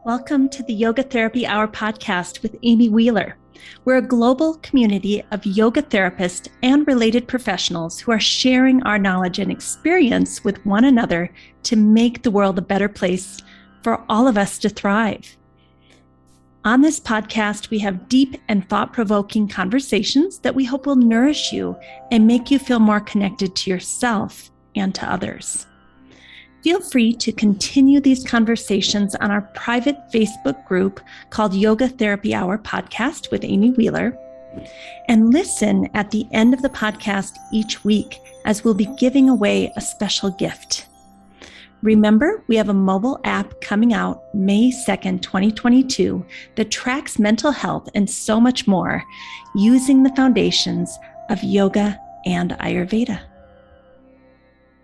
Welcome to the Yoga Therapy Hour podcast with Amy Wheeler. We're a global community of yoga therapists and related professionals who are sharing our knowledge and experience with one another to make the world a better place for all of us to thrive. On this podcast, we have deep and thought-provoking conversations that we hope will nourish you and make you feel more connected to yourself and to others. Feel free to continue these conversations on our private Facebook group called Yoga Therapy Hour Podcast with Amy Wheeler, and listen at the end of the podcast each week as we'll be giving away a special gift. Remember, we have a mobile app coming out May 2nd, 2022 that tracks mental health and so much more using the foundations of yoga and Ayurveda.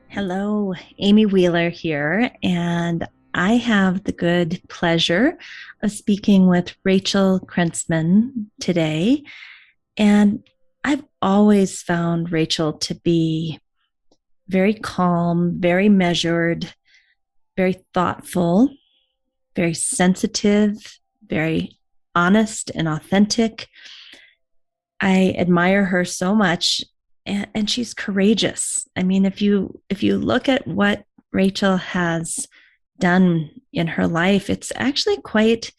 Hello, Amy Wheeler here, and I have the good pleasure of speaking with Rachel Krentzman today. And I've always found Rachel to be very calm, very measured, very thoughtful, very sensitive, very honest and authentic. I admire her so much. And she's courageous. I mean, if you look at what Rachel has done in her life, it's actually quite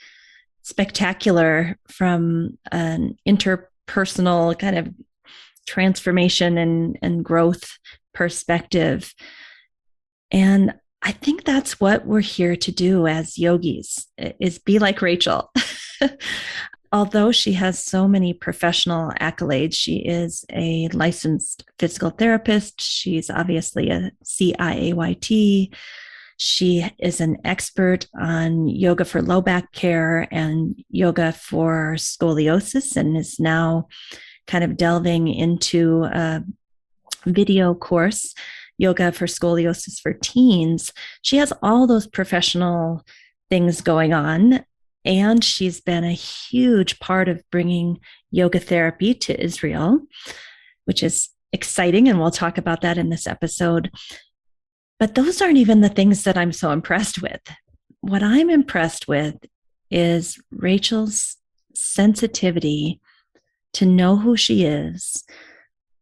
spectacular from an interpersonal kind of transformation and growth perspective. And I think that's what we're here to do as yogis, is be like Rachel. Although she has so many professional accolades, she is a licensed physical therapist. She's obviously a C-IAYT. She is an expert on yoga for low back care and yoga for scoliosis, and is now kind of delving into a video course, Yoga for Scoliosis for Teens. She has all those professional things going on. And she's been a huge part of bringing yoga therapy to Israel, which is exciting. And we'll talk about that in this episode. But those aren't even the things that I'm so impressed with. What I'm impressed with is Rachel's sensitivity to know who she is,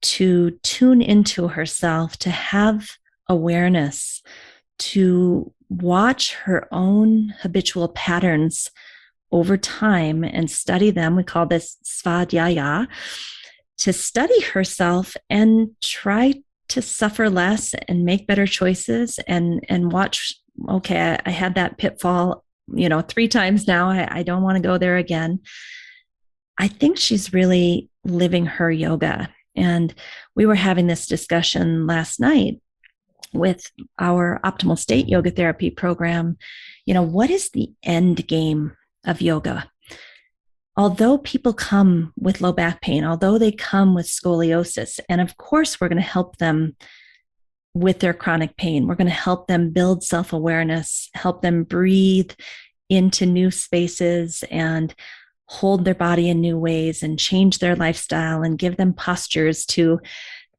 to tune into herself, to have awareness, to watch her own habitual patterns over time and study them. We call this svadhyaya, to study herself and try to suffer less and make better choices and watch, okay, I had that pitfall, 3 times now. I don't want to go there again. I think she's really living her yoga. And we were having this discussion last night with our Optimal State Yoga Therapy program. What is the end game of yoga? Although people come with low back pain, although they come with scoliosis, and of course we're going to help them with their chronic pain. We're going to help them build self-awareness, help them breathe into new spaces and hold their body in new ways and change their lifestyle and give them postures to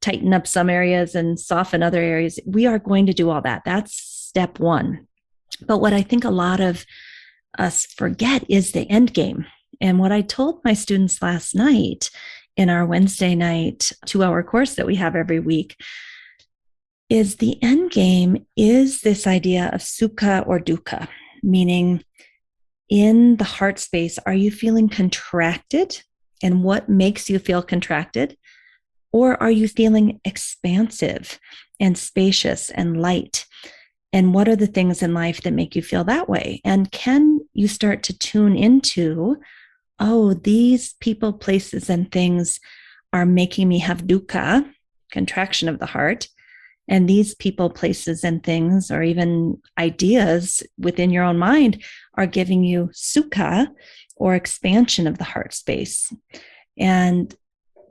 tighten up some areas and soften other areas. We are going to do all that. That's step one. But what I think a lot of us forget is the end game. And what I told my students last night in our Wednesday night 2-hour course that we have every week is the end game is this idea of sukha or dukkha, meaning in the heart space, are you feeling contracted? And what makes you feel contracted? Or are you feeling expansive and spacious and light? And what are the things in life that make you feel that way? And can you start to tune into, these people, places, and things are making me have dukkha, contraction of the heart. And these people, places, and things, or even ideas within your own mind, are giving you sukha, or expansion of the heart space. And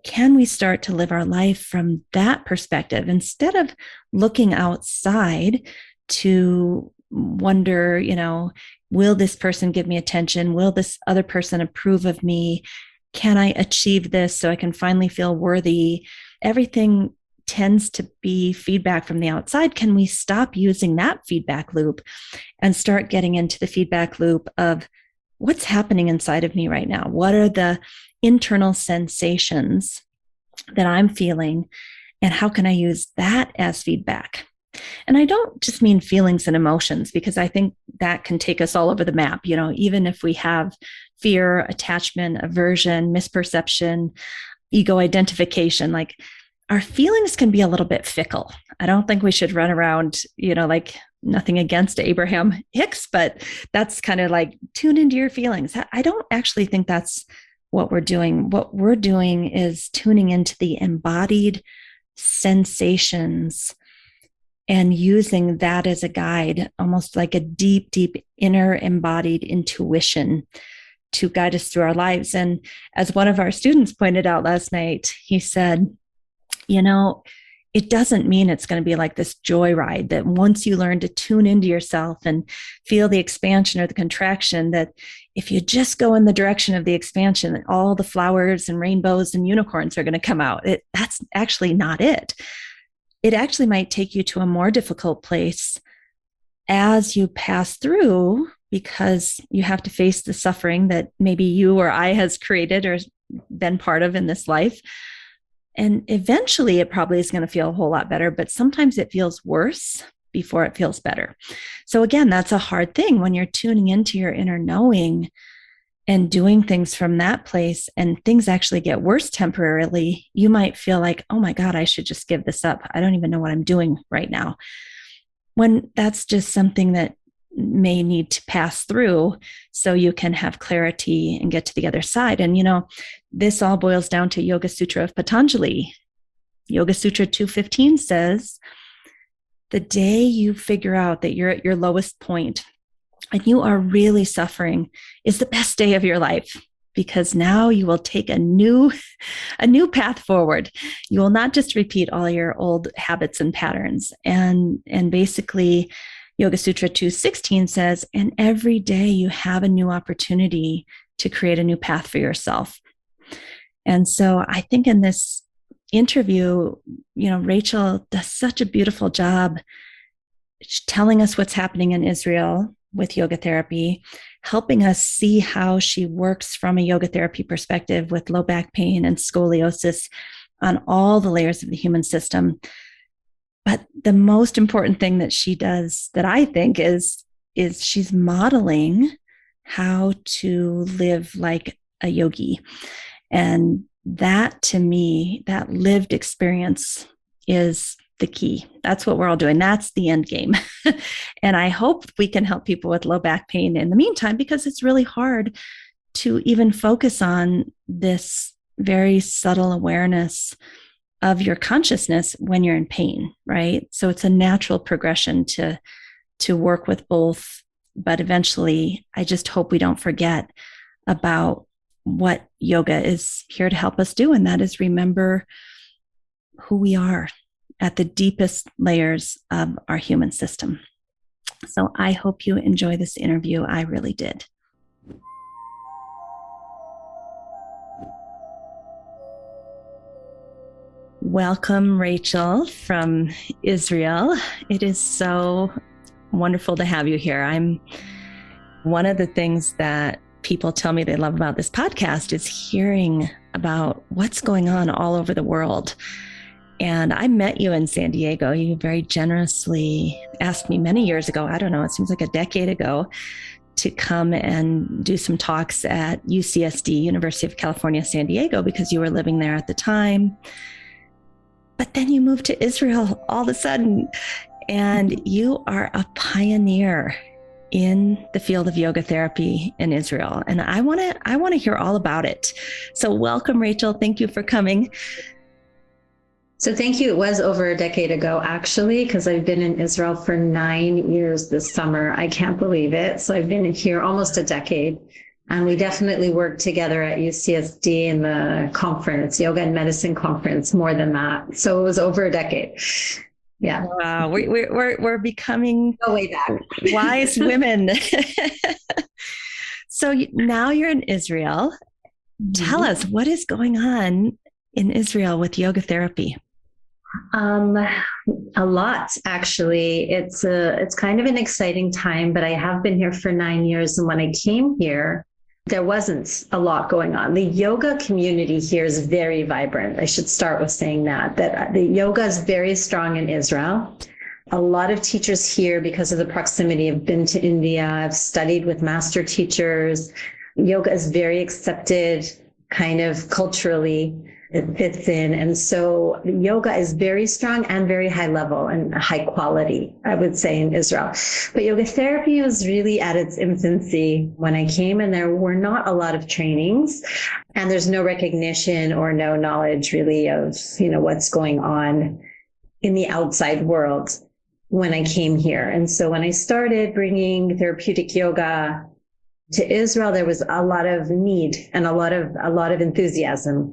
can we start to live our life from that perspective instead of looking outside to wonder, will this person give me attention? Will this other person approve of me? Can I achieve this so I can finally feel worthy? Everything tends to be feedback from the outside, can we stop using that feedback loop and start getting into the feedback loop of what's happening inside of me right now? What are the internal sensations that I'm feeling? And how can I use that as feedback? And I don't just mean feelings and emotions, because I think that can take us all over the map. Even if we have fear, attachment, aversion, misperception, ego identification, like our feelings can be a little bit fickle. I don't think we should run around, like nothing against Abraham Hicks, but that's kind of like tune into your feelings. I don't actually think that's what we're doing. What we're doing is tuning into the embodied sensations and using that as a guide, almost like a deep, deep inner embodied intuition to guide us through our lives. And as one of our students pointed out last night, he said, it doesn't mean it's going to be like this joyride, that once you learn to tune into yourself and feel the expansion or the contraction, that if you just go in the direction of the expansion, all the flowers and rainbows and unicorns are going to come out. That's actually not it. It actually might take you to a more difficult place as you pass through, because you have to face the suffering that maybe you or I has created or been part of in this life. And eventually it probably is going to feel a whole lot better, but sometimes it feels worse before it feels better. So again, that's a hard thing when you're tuning into your inner knowing and doing things from that place, and things actually get worse temporarily. You might feel like, oh my God, I should just give this up. I don't even know what I'm doing right now. When that's just something that may need to pass through so you can have clarity and get to the other side. And, this all boils down to Yoga Sutra of Patanjali. Yoga Sutra 215 says, the day you figure out that you're at your lowest point and you are really suffering is the best day of your life, because now you will take a new path forward. You will not just repeat all your old habits and patterns. And basically, Yoga Sutra 216 says, and every day you have a new opportunity to create a new path for yourself. And so I think in this interview, Rachel does such a beautiful job telling us what's happening in Israel with yoga therapy, helping us see how she works from a yoga therapy perspective with low back pain and scoliosis on all the layers of the human system. But the most important thing that she does, that I think, is she's modeling how to live like a yogi. And that, to me, that lived experience is the key. That's what we're all doing. That's the end game. And I hope we can help people with low back pain in the meantime, because it's really hard to even focus on this very subtle awareness of your consciousness when you're in pain, right? So it's a natural progression to work with both. But eventually, I just hope we don't forget about what yoga is here to help us do. And that is remember who we are at the deepest layers of our human system. So I hope you enjoy this interview. I really did. Welcome, Rachel from Israel. It is so wonderful to have you here. One of the things that people tell me they love about this podcast is hearing about what's going on all over the world. And I met you in San Diego. You very generously asked me many years ago, I don't know, it seems like a decade ago, to come and do some talks at UCSD, University of California, San Diego, because you were living there at the time. But then you moved to Israel all of a sudden, and you are a pioneer in the field of yoga therapy in Israel. And I want to hear all about it. So welcome, Rachel. Thank you for coming. So thank you. It was over a decade ago, actually, because I've been in Israel for 9 years this summer. I can't believe it. So I've been here almost a decade. And we definitely worked together at UCSD in the conference, Yoga and Medicine Conference, more than that. So it was over a decade. Yeah. Wow. We're becoming way back. Wise women. So now you're in Israel. Tell us, what is going on in Israel with yoga therapy? Um, a lot, actually. It's kind of an exciting time, but I have been here for 9 years. And when I came here, there wasn't a lot going on. The yoga community here is very vibrant. I should start with saying that the yoga is very strong in Israel. A lot of teachers here, because of the proximity, have been to India, have studied with master teachers. Yoga is very accepted kind of culturally. It fits in. And so yoga is very strong and very high level and high quality, I would say, in Israel. But yoga therapy was really at its infancy when I came, and there were not a lot of trainings, and there's no recognition or no knowledge really of, what's going on in the outside world when I came here. And so when I started bringing therapeutic yoga to Israel, there was a lot of need and a lot of enthusiasm.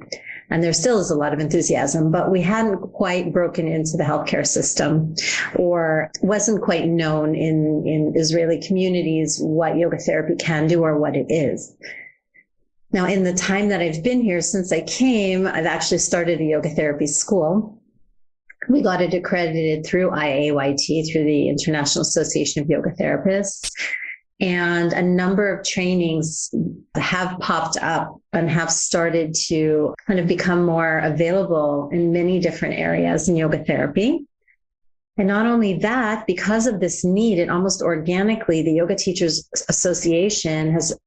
And there still is a lot of enthusiasm, but we hadn't quite broken into the healthcare system, or wasn't quite known in Israeli communities what yoga therapy can do or what it is. Now, in the time that I've been here since I came, I've actually started a yoga therapy school. We got it accredited through IAYT, through the International Association of Yoga Therapists. And a number of trainings have popped up and have started to kind of become more available in many different areas in yoga therapy. And not only that, because of this need, and almost organically, the Yoga Teachers Association has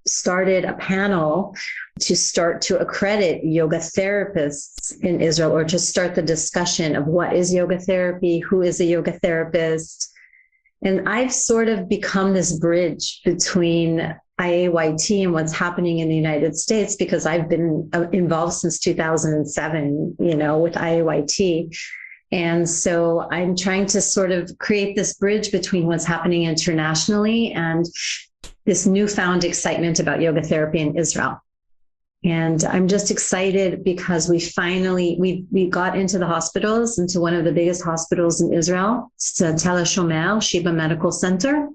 started a panel to start to accredit yoga therapists in Israel, or to start the discussion of what is yoga therapy, who is a yoga therapist. And I've sort of become this bridge between IAYT and what's happening in the United States, because I've been involved since 2007, with IAYT. And so I'm trying to sort of create this bridge between what's happening internationally and this newfound excitement about yoga therapy in Israel. And I'm just excited because we got into the hospitals, into one of the biggest hospitals in Israel. It's Tel HaShomer Sheba Medical Center.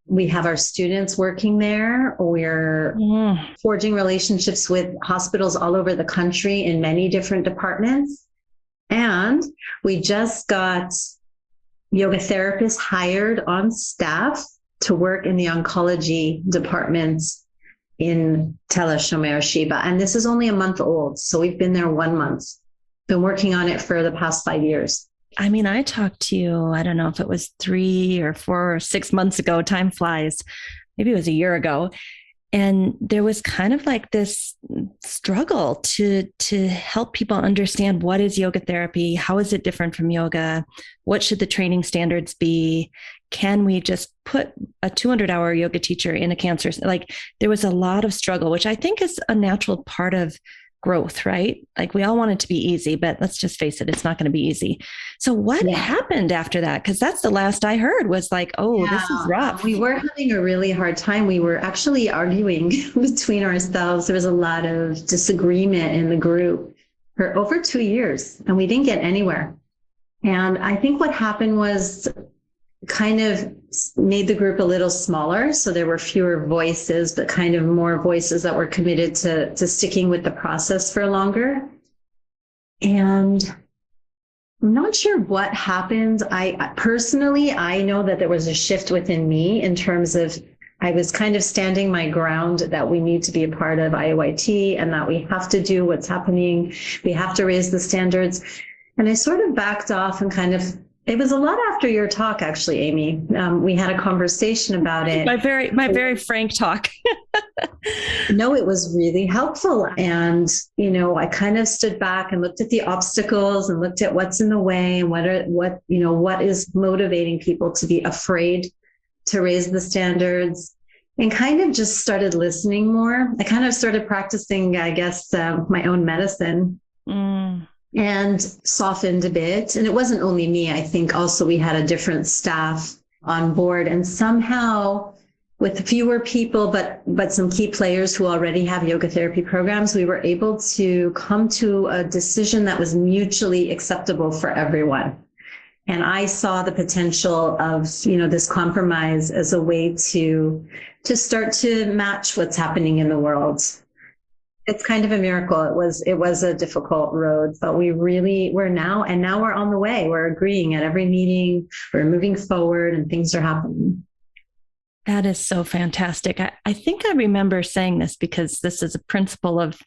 We have our students working there. We're forging relationships with hospitals all over the country in many different departments. And we just got yoga therapists hired on staff to work in the oncology departments in Tel HaShomer Sheba. And this is only a month old. So we've been there 1 month, been working on it for the past 5 years. I mean, I talked to you, I don't know if it was 3 or 4 or 6 months ago, time flies. Maybe it was a year ago. And there was kind of like this struggle to help people understand, what is yoga therapy? How is it different from yoga? What should the training standards be? Can we just put a 200-hour yoga teacher in a cancer? Like, there was a lot of struggle, which I think is a natural part of growth, right? Like, we all want it to be easy, but let's just face it, it's not going to be easy. So what happened after that? Because that's the last I heard, was like, this is rough. We were having a really hard time. We were actually arguing between ourselves. There was a lot of disagreement in the group for over 2 years, and we didn't get anywhere. And I think what happened was kind of made the group a little smaller. So there were fewer voices, but kind of more voices that were committed to sticking with the process for longer. And I'm not sure what happened. I personally know that there was a shift within me in terms of, I was kind of standing my ground that we need to be a part of IAYT and that we have to do what's happening. We have to raise the standards. And I sort of backed off and it was a lot after your talk, actually, Amy. We had a conversation about it. My very frank talk. No, it was really helpful. And, I kind of stood back and looked at the obstacles and looked at what's in the way and what is motivating people to be afraid to raise the standards, and kind of just started listening more. I kind of started practicing, I guess, my own medicine. And softened a bit. And it wasn't only me. I think also we had a different staff on board, and somehow with fewer people, but some key players who already have yoga therapy programs, we were able to come to a decision that was mutually acceptable for everyone. And I saw the potential of, this compromise as a way to start to match what's happening in the world. it's kind of a miracle. It was a difficult road, but now we're on the way. We're agreeing at every meeting, we're moving forward and things are happening. That is so fantastic. I think I remember saying this because this is a principle of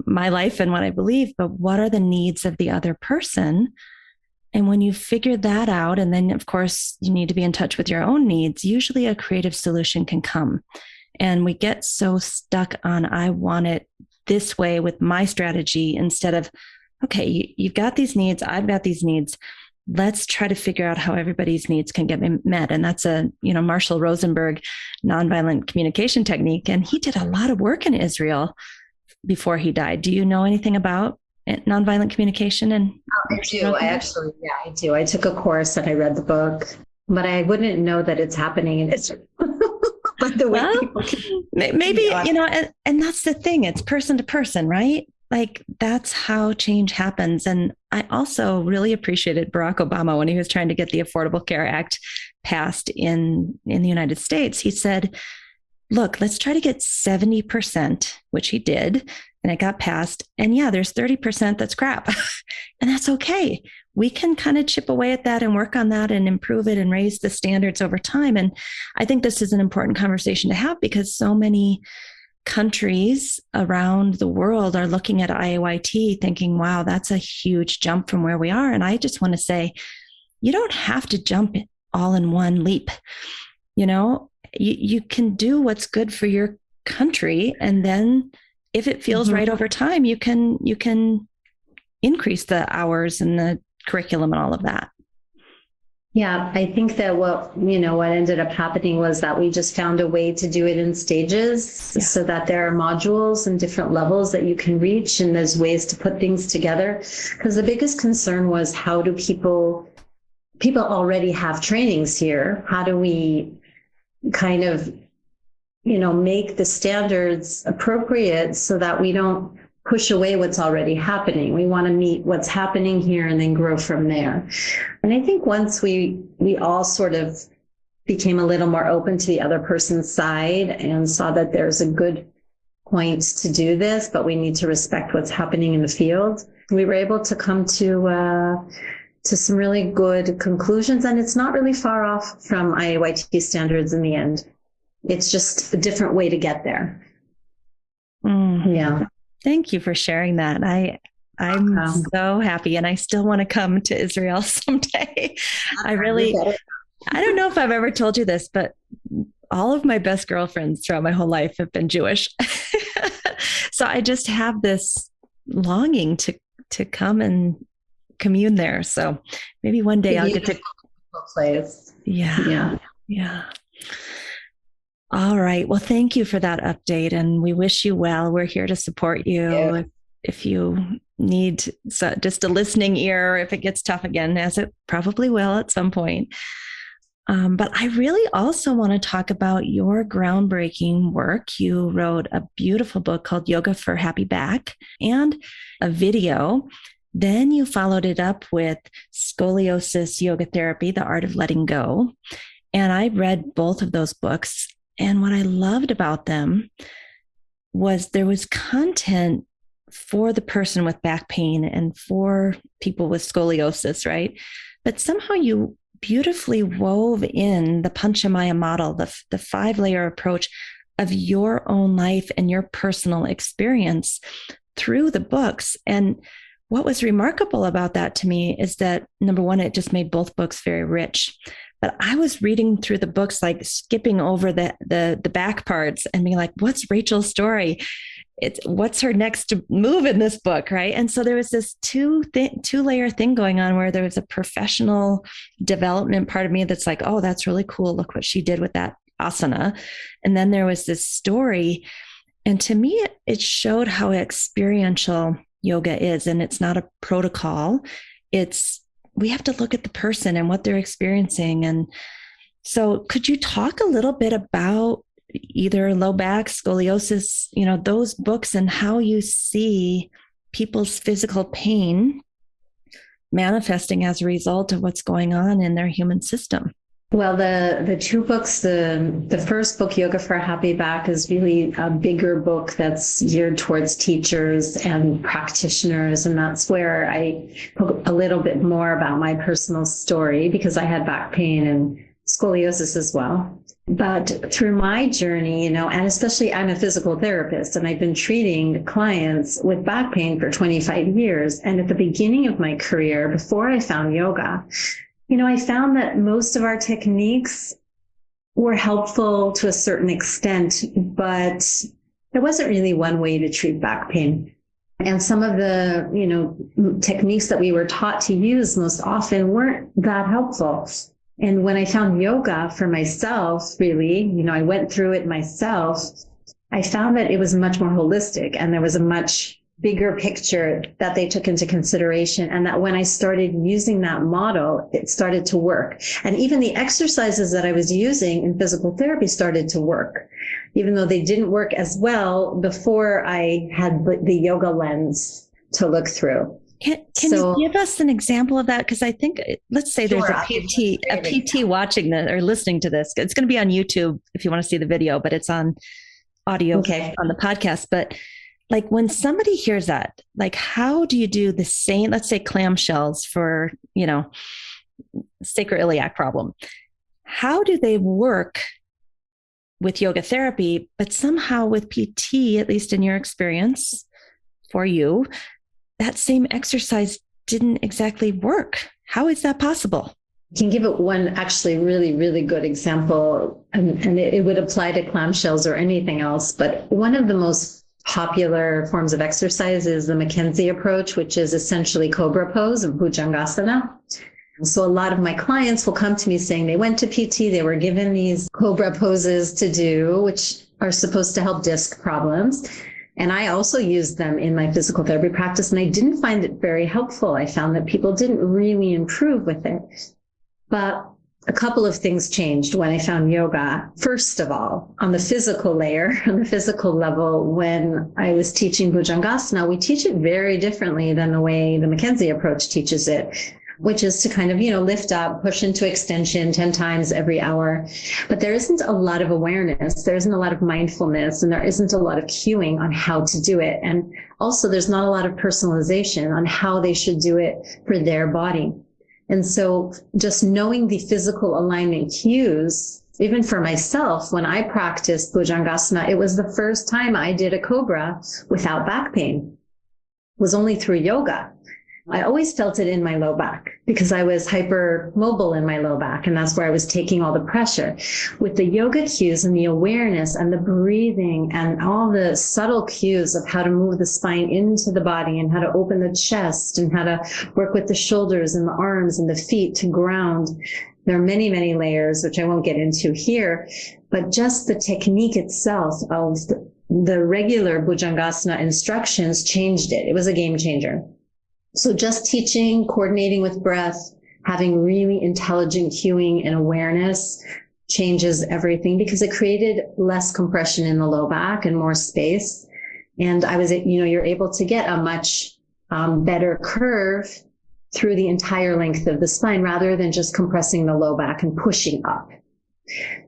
my life and what I believe, but what are the needs of the other person? And when you figure that out, and then of course you need to be in touch with your own needs, usually a creative solution can come. And we get so stuck on, I want it this way with my strategy instead of, okay, you've got these needs, I've got these needs. Let's try to figure out how everybody's needs can get met. And that's Marshall Rosenberg nonviolent communication technique. And he did a lot of work in Israel before he died. Do you know anything about nonviolent communication? And I do. I do. I took a course and I read the book, but I wouldn't know that it's happening in Israel. But the way people can, maybe, and that's the thing. It's person to person, right? Like that's how change happens. And I also really appreciated Barack Obama when he was trying to get the Affordable Care Act passed in the United States. He said, look, let's try to get 70%, which he did, and it got passed. And yeah, there's 30% that's crap. And that's okay. We can kind of chip away at that and work on that and improve it and raise the standards over time. And I think this is an important conversation to have because so many countries around the world are looking at IAYT thinking, wow, that's a huge jump from where we are. And I just want to say, you don't have to jump all in one leap. You can do what's good for your country. And then if it feels right over time, you can increase the hours and the curriculum and all of that. Yeah, I think that what ended up happening was that we just found a way to do it in stages so that there are modules and different levels that you can reach, and there's ways to put things together. Because the biggest concern was, how do people already have trainings here? How do we kind of, make the standards appropriate so that we don't push away what's already happening? We want to meet what's happening here and then grow from there. And I think once we all sort of became a little more open to the other person's side and saw that there's a good point to do this, but we need to respect what's happening in the field, we were able to come to some really good conclusions. And it's not really far off from IAYT standards in the end. It's just a different way to get there. Yeah. Thank you for sharing that. I'm so happy, and I still want to come to Israel someday. I don't know if I've ever told you this, but all of my best girlfriends throughout my whole life have been Jewish. So I just have this longing to come and commune there. So maybe one day I'll get to place. Yeah. All right. Well, thank you for that update, and we wish you well. We're here to support you. Yeah. If you need just a listening ear, if it gets tough again, as it probably will at some point. But I really also want to talk about your groundbreaking work. You wrote a beautiful book called Yoga for Happy Back and a video. Then you followed it up with Scoliosis Yoga Therapy, The Art of Letting Go. And I read both of those books. And what I loved about them was there was content for the person with back pain and for people with scoliosis, right? But somehow you beautifully wove in the Panchamaya model, the 5-layer approach of your own life and your personal experience through the books. And what was remarkable about that to me is that, number one, it just made both books very rich. But I was reading through the books, like skipping over the back parts and being like, what's Rachel's story? What's her next move in this book, right? And so there was this two-layer thing going on where there was a professional development part of me that's like, oh, that's really cool. Look what she did with that asana. And then there was this story. And to me, it showed how experiential yoga is. And it's not a protocol. We have to look at the person and what they're experiencing. And so could you talk a little bit about either low back, scoliosis, those books, and how you see people's physical pain manifesting as a result of what's going on in their human system? Well, the two books, the first book, Yoga for a Happy Back, is really a bigger book that's geared towards teachers and practitioners. And that's where I talk a little bit more about my personal story, because I had back pain and scoliosis as well. But through my journey, and especially I'm a physical therapist, and I've been treating clients with back pain for 25 years. And at the beginning of my career, before I found yoga, I found that most of our techniques were helpful to a certain extent, but there wasn't really one way to treat back pain. And some of the, techniques that we were taught to use most often weren't that helpful. And when I found yoga for myself, really, I went through it myself, I found that it was much more holistic, and there was a much bigger picture that they took into consideration. And that when I started using that model, it started to work. And even the exercises that I was using in physical therapy started to work, even though they didn't work as well before I had the yoga lens to look through. Can you give us an example of that? Because I think, let's say there's a PT watching this or listening to this. It's going to be on YouTube if you want to see the video, but it's on audio on the podcast. But like when somebody hears that, like how do you do the same, let's say clamshells for, sacroiliac problem? How do they work with yoga therapy, but somehow with PT, at least in your experience for you, that same exercise didn't exactly work? How is that possible? I can give it one actually really, really good example, and it would apply to clamshells or anything else. But one of the most popular forms of exercise is the Mackenzie approach, which is essentially cobra pose of Bhujangasana. So a lot of my clients will come to me saying they went to PT, they were given these cobra poses to do, which are supposed to help disc problems. And I also used them in my physical therapy practice, and I didn't find it very helpful. I found that people didn't really improve with it. But a couple of things changed when I found yoga. First of all, on the physical layer, on the physical level, when I was teaching Bhujangasana, we teach it very differently than the way the Mackenzie approach teaches it, which is to kind of, lift up, push into extension 10 times every hour. But there isn't a lot of awareness. There isn't a lot of mindfulness, and there isn't a lot of cueing on how to do it. And also there's not a lot of personalization on how they should do it for their body. And so just knowing the physical alignment cues, even for myself, when I practiced Bhujangasana, it was the first time I did a cobra without back pain. It was only through yoga. I always felt it in my low back because I was hypermobile in my low back, and that's where I was taking all the pressure. With the yoga cues and the awareness and the breathing and all the subtle cues of how to move the spine into the body and how to open the chest and how to work with the shoulders and the arms and the feet to ground. There are many, many layers, which I won't get into here, but just the technique itself of the regular Bhujangasana instructions changed it. It was a game changer. So just teaching, coordinating with breath, having really intelligent cueing and awareness changes everything, because it created less compression in the low back and more space. And I was, you're able to get a much better curve through the entire length of the spine rather than just compressing the low back and pushing up.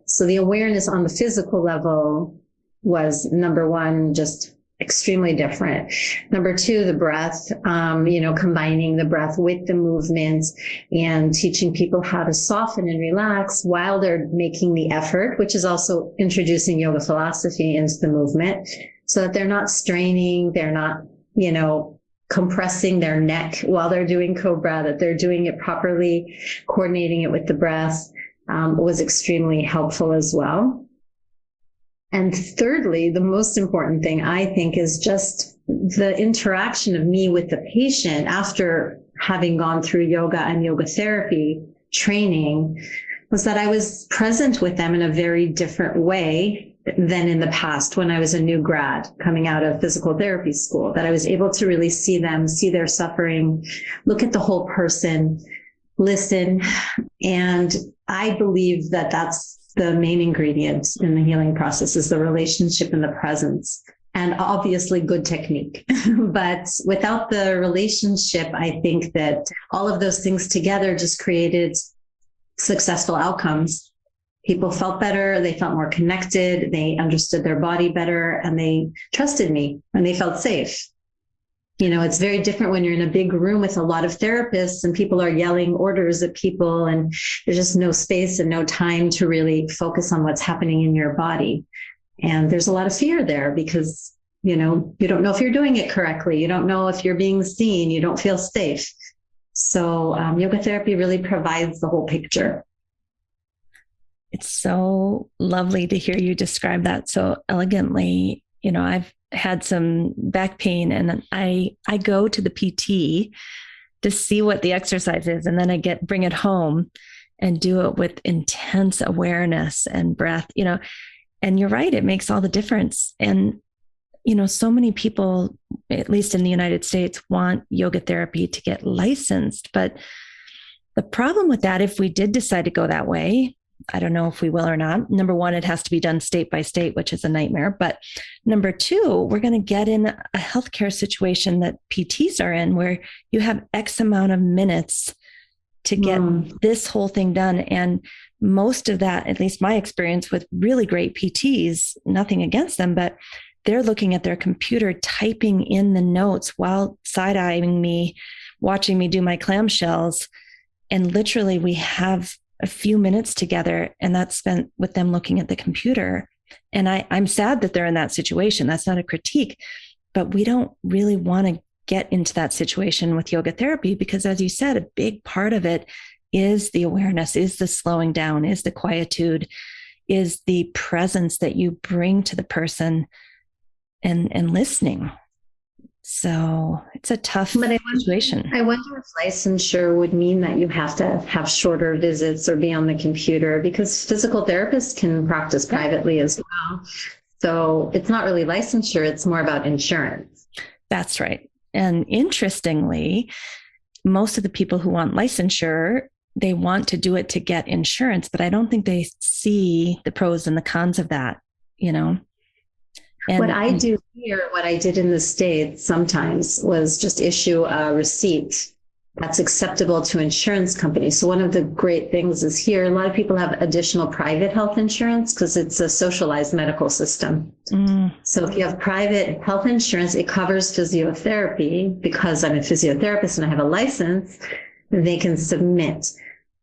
So the awareness on the physical level was, number one, just extremely different. Number two, the breath, combining the breath with the movement and teaching people how to soften and relax while they're making the effort, which is also introducing yoga philosophy into the movement so that they're not straining, they're not, compressing their neck while they're doing cobra, that they're doing it properly, coordinating it with the breath, was extremely helpful as well. And thirdly, the most important thing, I think, is just the interaction of me with the patient after having gone through yoga and yoga therapy training, was that I was present with them in a very different way than in the past when I was a new grad coming out of physical therapy school, that I was able to really see them, see their suffering, look at the whole person, listen. And I believe that that's the main ingredient in the healing process, is the relationship and the presence, and obviously good technique. But without the relationship, I think that all of those things together just created successful outcomes. People felt better. They felt more connected. They understood their body better, and they trusted me, and they felt safe. It's very different when you're in a big room with a lot of therapists and people are yelling orders at people, and there's just no space and no time to really focus on what's happening in your body. And there's a lot of fear there because, you don't know if you're doing it correctly. You don't know if you're being seen. You don't feel safe. So yoga therapy really provides the whole picture. It's so lovely to hear you describe that so elegantly. I've had some back pain, and I go to the PT to see what the exercise is, and then I bring it home and do it with intense awareness and breath, and you're right, it makes all the difference. And so many people, at least in the United States, want yoga therapy to get licensed. But the problem with that, if we did decide to go that way, I don't know if we will or not. Number one, it has to be done state by state, which is a nightmare. But number two, we're going to get in a healthcare situation that PTs are in, where you have X amount of minutes to get this whole thing done. And most of that, at least my experience with really great PTs, nothing against them, but they're looking at their computer, typing in the notes while side-eyeing me, watching me do my clamshells. And literally we have a few minutes together, and that's spent with them looking at the computer. And I'm sad that they're in that situation. That's not a critique, but we don't really want to get into that situation with yoga therapy, because as you said, a big part of it is the awareness, is the slowing down, is the quietude, is the presence that you bring to the person, and listening. So it's a tough situation. I wonder if licensure would mean that you have to have shorter visits or be on the computer, because physical therapists can practice privately as well. So it's not really licensure, it's more about insurance. That's right. And interestingly, most of the people who want licensure, they want to do it to get insurance, but I don't think they see the pros and the cons of that, And what I do here, what I did in the States sometimes, was just issue a receipt that's acceptable to insurance companies. So one of the great things is here, a lot of people have additional private health insurance because it's a socialized medical system. So if you have private health insurance, it covers physiotherapy. Because I'm a physiotherapist and I have a license, they can submit.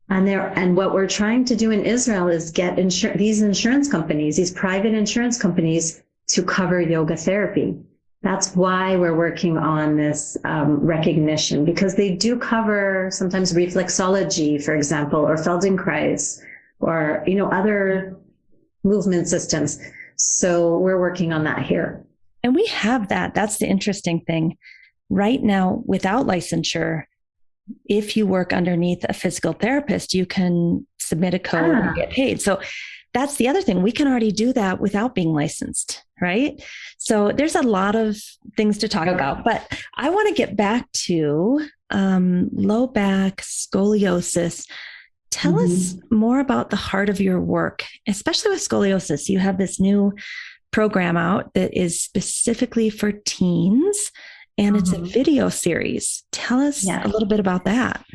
And what we're trying to do in Israel is get these insurance companies, these private insurance companies, to cover yoga therapy. That's why we're working on this recognition, because they do cover sometimes reflexology, for example, or Feldenkrais, or other movement systems. So we're working on that here. And we have that. That's the interesting thing. Right now, without licensure, if you work underneath a physical therapist, you can submit a code and get paid. So that's the other thing. We can already do that without being licensed, right? So there's a lot of things to talk about, but I want to get back to low back scoliosis. Tell us more about the heart of your work, especially with scoliosis. You have this new program out that is specifically for teens, and it's a video series. Tell us a little bit about that.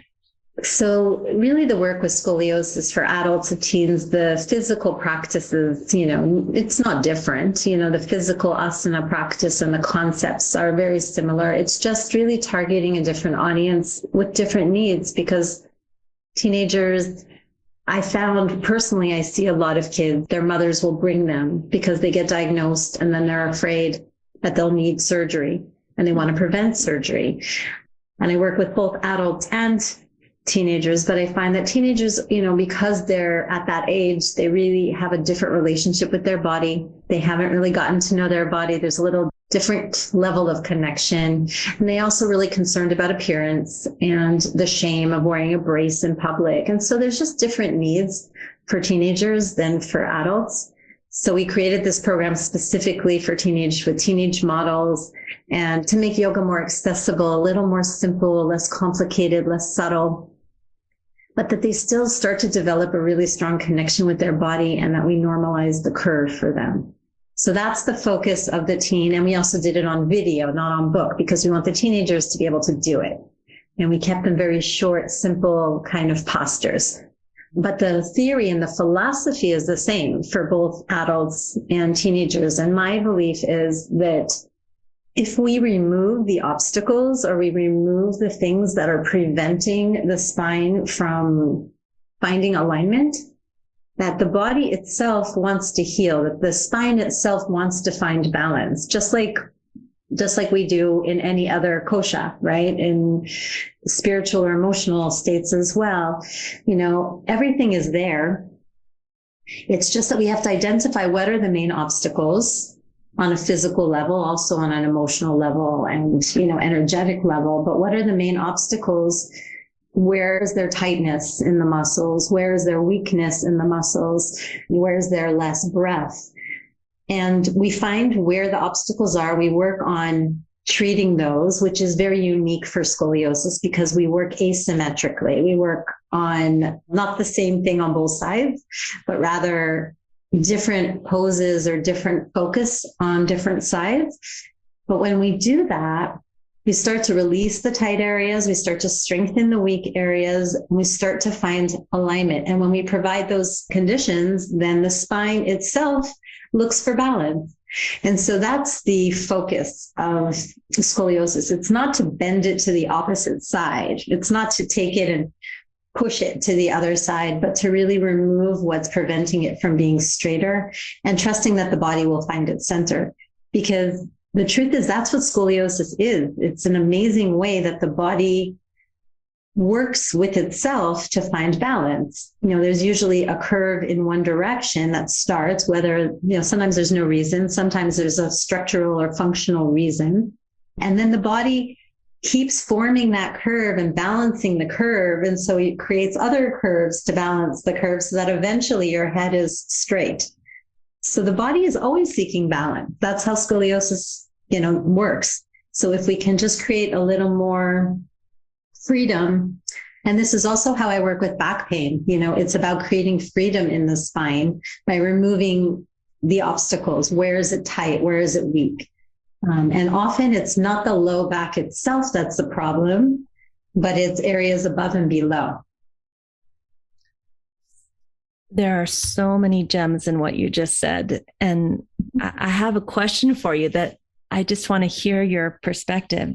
So really the work with scoliosis for adults and teens, the physical practices, it's not different. The physical asana practice and the concepts are very similar. It's just really targeting a different audience with different needs, because teenagers, I found personally, I see a lot of kids, their mothers will bring them because they get diagnosed and then they're afraid that they'll need surgery and they want to prevent surgery. And I work with both adults and teenagers, but I find that teenagers, because they're at that age, they really have a different relationship with their body. They haven't really gotten to know their body. There's a little different level of connection. And they also really concerned about appearance and the shame of wearing a brace in public. And so there's just different needs for teenagers than for adults. So we created this program specifically for with teenage models, and to make yoga more accessible, a little more simple, less complicated, less subtle, but that they still start to develop a really strong connection with their body, and that we normalize the curve for them. So that's the focus of the teen. And we also did it on video, not on book, because we want the teenagers to be able to do it. And we kept them very short, simple kind of postures. But the theory and the philosophy is the same for both adults and teenagers. And my belief is that if we remove the obstacles or we remove the things that are preventing the spine from finding alignment, that the body itself wants to heal, that the spine itself wants to find balance, just like we do in any other kosha, right? In spiritual or emotional states as well. Everything is there. It's just that we have to identify what are the main obstacles on a physical level, also on an emotional level and, energetic level. But what are the main obstacles? Where is there tightness in the muscles? Where is there weakness in the muscles? Where is there less breath? And we find where the obstacles are. We work on treating those, which is very unique for scoliosis because we work asymmetrically. We work on not the same thing on both sides, but rather different poses or different focus on different sides. But when we do that, we start to release the tight areas, we start to strengthen the weak areas, and we start to find alignment. And when we provide those conditions, then the spine itself looks for balance. And so that's the focus of scoliosis. It's not to bend it to the opposite side. It's not to take it and push it to the other side, but to really remove what's preventing it from being straighter and trusting that the body will find its center. Because the truth is that's what scoliosis is. It's an amazing way that the body works with itself to find balance. There's usually a curve in one direction that starts, whether, sometimes there's no reason, sometimes there's a structural or functional reason. And then the body keeps forming that curve and balancing the curve. And so it creates other curves to balance the curve so that eventually your head is straight. So the body is always seeking balance. That's how scoliosis, works. So if we can just create a little more freedom, and this is also how I work with back pain, it's about creating freedom in the spine by removing the obstacles. Where is it tight? Where is it weak? And often it's not the low back itself that's the problem, but it's areas above and below. There are so many gems in what you just said. And I have a question for you that I just want to hear your perspective,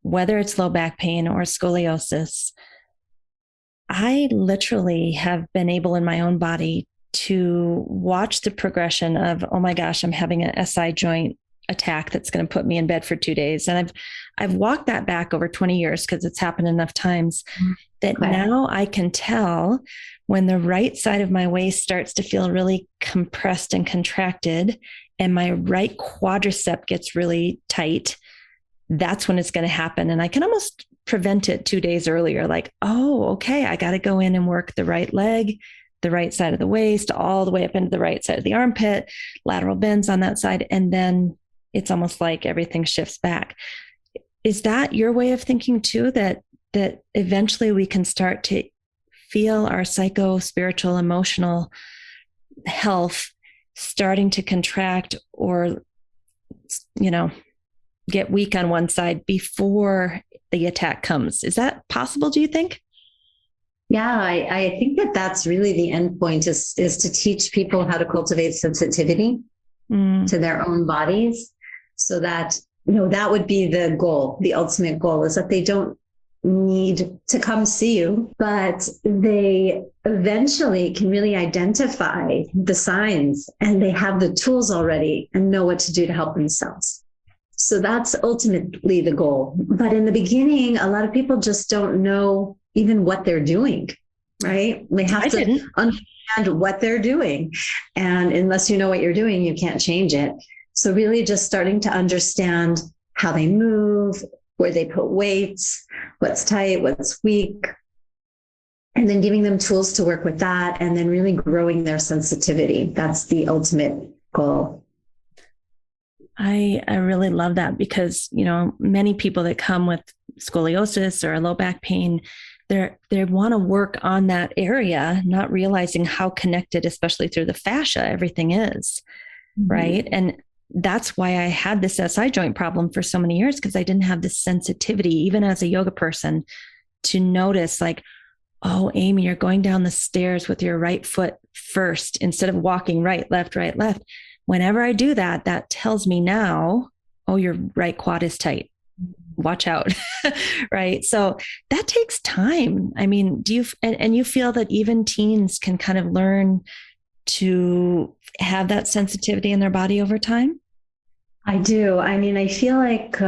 whether it's low back pain or scoliosis. I literally have been able in my own body to watch the progression of, oh my gosh, I'm having an SI joint attack that's going to put me in bed for 2 days. And I've walked that back over 20 years because it's happened enough times that now I can tell when the right side of my waist starts to feel really compressed and contracted and my right quadricep gets really tight, that's when it's going to happen. And I can almost prevent it 2 days earlier. Like, oh, okay, I got to go in and work the right leg, the right side of the waist, all the way up into the right side of the armpit, lateral bends on that side. And then it's almost like everything shifts back. Is that your way of thinking too, that eventually we can start to feel our psycho, spiritual, emotional health starting to contract or, get weak on one side before the attack comes? Is that possible, do you think? Yeah, I think that's really the end point is to teach people how to cultivate sensitivity to their own bodies so that, that would be the goal. The ultimate goal is that they don't need to come see you, but they eventually can really identify the signs and they have the tools already and know what to do to help themselves. So that's ultimately the goal. But in the beginning, a lot of people just don't know even what they're doing, right? They have to understand what they're doing. And unless you know what you're doing, you can't change it. So really just starting to understand how they move, where they put weights, what's tight, what's weak, and then giving them tools to work with that, and then really growing their sensitivity. That's the ultimate goal. I really love that because, many people that come with scoliosis or low back pain, they want to work on that area, not realizing how connected, especially through the fascia, everything is, right? And that's why I had this SI joint problem for so many years, because I didn't have this sensitivity, even as a yoga person, to notice like, oh, Amy, you're going down the stairs with your right foot first instead of walking right, left, right, left. Whenever I do that, that tells me now, oh, your right quad is tight. Watch out. Right. So that takes time. I mean, and you feel that even teens can kind of learn to have that sensitivity in their body over time? I do. I mean, I feel like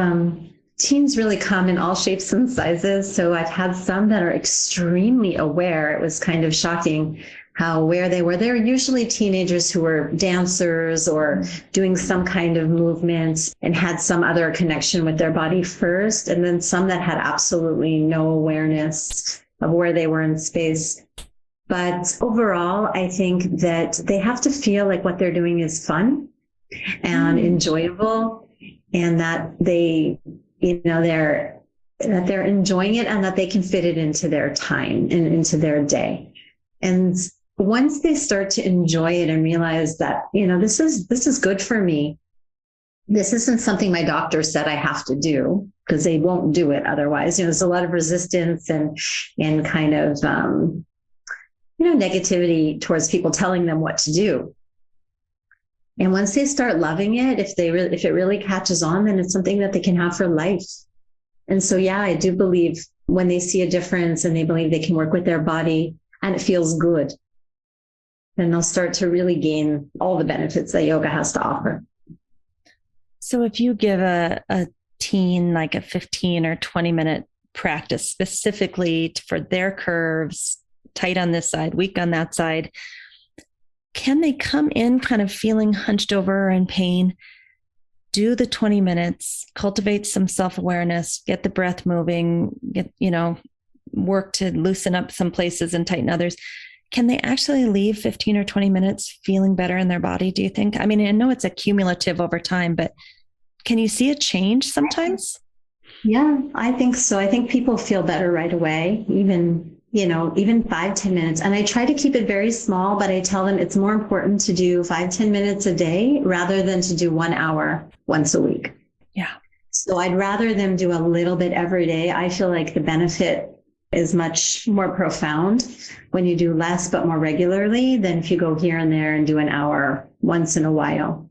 teens really come in all shapes and sizes. So I've had some that are extremely aware. It was kind of shocking how aware they were. They're usually teenagers who were dancers or doing some kind of movement and had some other connection with their body first. And then some that had absolutely no awareness of where they were in space. But overall, I think that they have to feel like what they're doing is fun and enjoyable, and that they, they're enjoying it and that they can fit it into their time and into their day. And once they start to enjoy it and realize that, this is good for me. This isn't something my doctor said I have to do, because they won't do it otherwise. There's a lot of resistance and kind of, negativity towards people telling them what to do. And once they start loving it, if it really catches on, then it's something that they can have for life. And so, yeah, I do believe when they see a difference and they believe they can work with their body and it feels good, then they'll start to really gain all the benefits that yoga has to offer. So if you give a teen like a 15 or 20-minute practice specifically for their curves, tight on this side, weak on that side, can they come in kind of feeling hunched over in pain, do the 20 minutes, cultivate some self-awareness, get the breath moving, work to loosen up some places and tighten others? Can they actually leave 15 or 20 minutes feeling better in their body, do you think? I mean, I know it's a cumulative over time, but can you see a change sometimes? Yeah, I think so. I think people feel better right away, even 5-10 minutes. And I try to keep it very small, but I tell them it's more important to do 5-10 minutes a day rather than to do 1 hour once a week. Yeah. So I'd rather them do a little bit every day. I feel like the benefit is much more profound when you do less, but more regularly than if you go here and there and do an hour once in a while.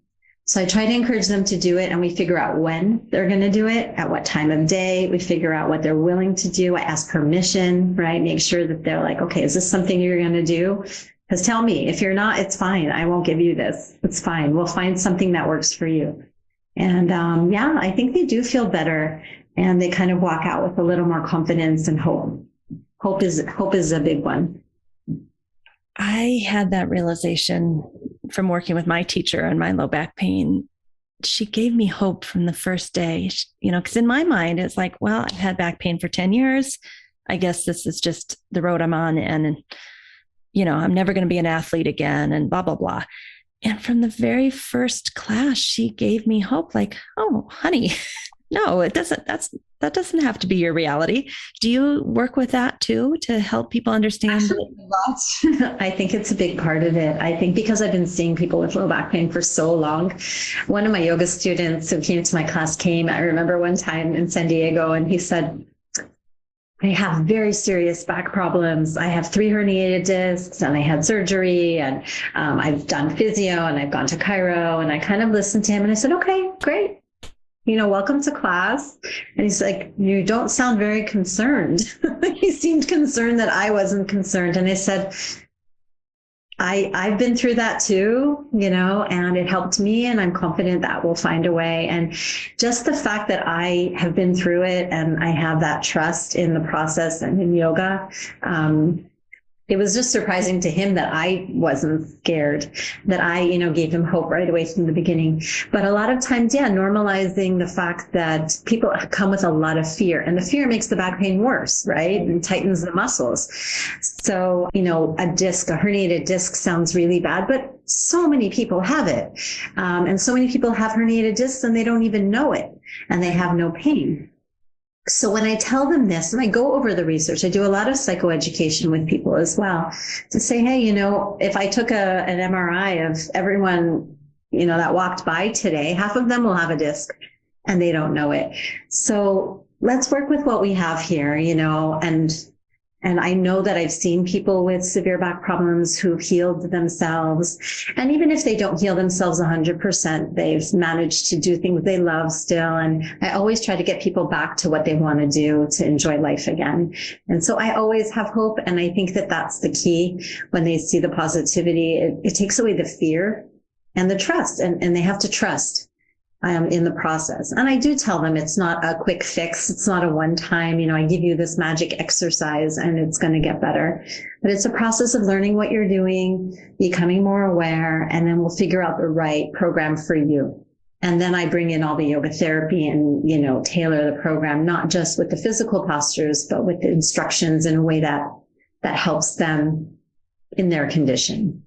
So I try to encourage them to do it, and we figure out when they're going to do it, at what time of day. We figure out what they're willing to do. I ask permission, right? Make sure that they're like, okay, is this something you're going to do? Because tell me, if you're not, it's fine. I won't give you this. It's fine. We'll find something that works for you. And I think they do feel better, and they kind of walk out with a little more confidence and hope. Hope is a big one. I had that realization from working with my teacher on my low back pain. She gave me hope from the first day, because in my mind, it's like, well, I've had back pain for 10 years. I guess this is just the road I'm on. And, I'm never going to be an athlete again and blah, blah, blah. And from the very first class, she gave me hope, like, oh, honey, no, it doesn't. That doesn't have to be your reality. Do you work with that too, to help people understand? Actually, I think it's a big part of it. I think because I've been seeing people with low back pain for so long. One of my yoga students who came to my class I remember one time in San Diego, and he said, I have very serious back problems. I have 3 herniated discs, and I had surgery, and I've done physio, and I've gone to chiro. And I kind of listened to him, and I said, okay, great. Welcome to class. And he's like, you don't sound very concerned. He seemed concerned that I wasn't concerned. And I said, I've been through that too, and it helped me, and I'm confident that we'll find a way. And just the fact that I have been through it and I have that trust in the process and in yoga, it was just surprising to him that I wasn't scared, that I, gave him hope right away from the beginning. But a lot of times, normalizing the fact that people come with a lot of fear, and the fear makes the back pain worse, right? And tightens the muscles. So, a herniated disc sounds really bad, but so many people have it. And so many people have herniated discs and they don't even know it, and they have no pain. So when I tell them this, and I go over the research, I do a lot of psychoeducation with people as well, to say, hey, if I took an MRI of everyone, that walked by today, half of them will have a disc and they don't know it. So let's work with what we have here, and And I know that I've seen people with severe back problems who've healed themselves. And even if they don't heal themselves 100%, they've managed to do things they love still. And I always try to get people back to what they want to do to enjoy life again. And so I always have hope. And I think that that's the key. When they see the positivity, it takes away the fear and the trust. And they have to trust in the process. And I do tell them it's not a quick fix. It's not a one-time, I give you this magic exercise and it's going to get better. But it's a process of learning what you're doing, becoming more aware, and then we'll figure out the right program for you. And then I bring in all the yoga therapy and, tailor the program, not just with the physical postures, but with the instructions in a way that helps them in their condition.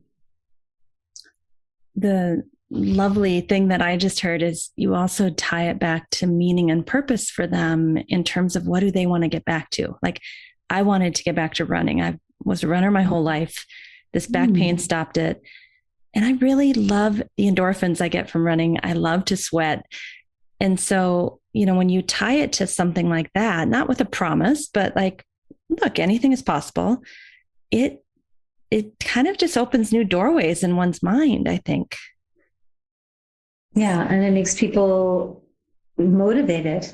The lovely thing that I just heard is you also tie it back to meaning and purpose for them in terms of what do they want to get back to. Like, I wanted to get back to running. I was a runner my whole life. This back pain stopped it. And I really love the endorphins I get from running. I love to sweat. And so, when you tie it to something like that, not with a promise, but like, look, anything is possible. It kind of just opens new doorways in one's mind, I think. Yeah. And it makes people motivated.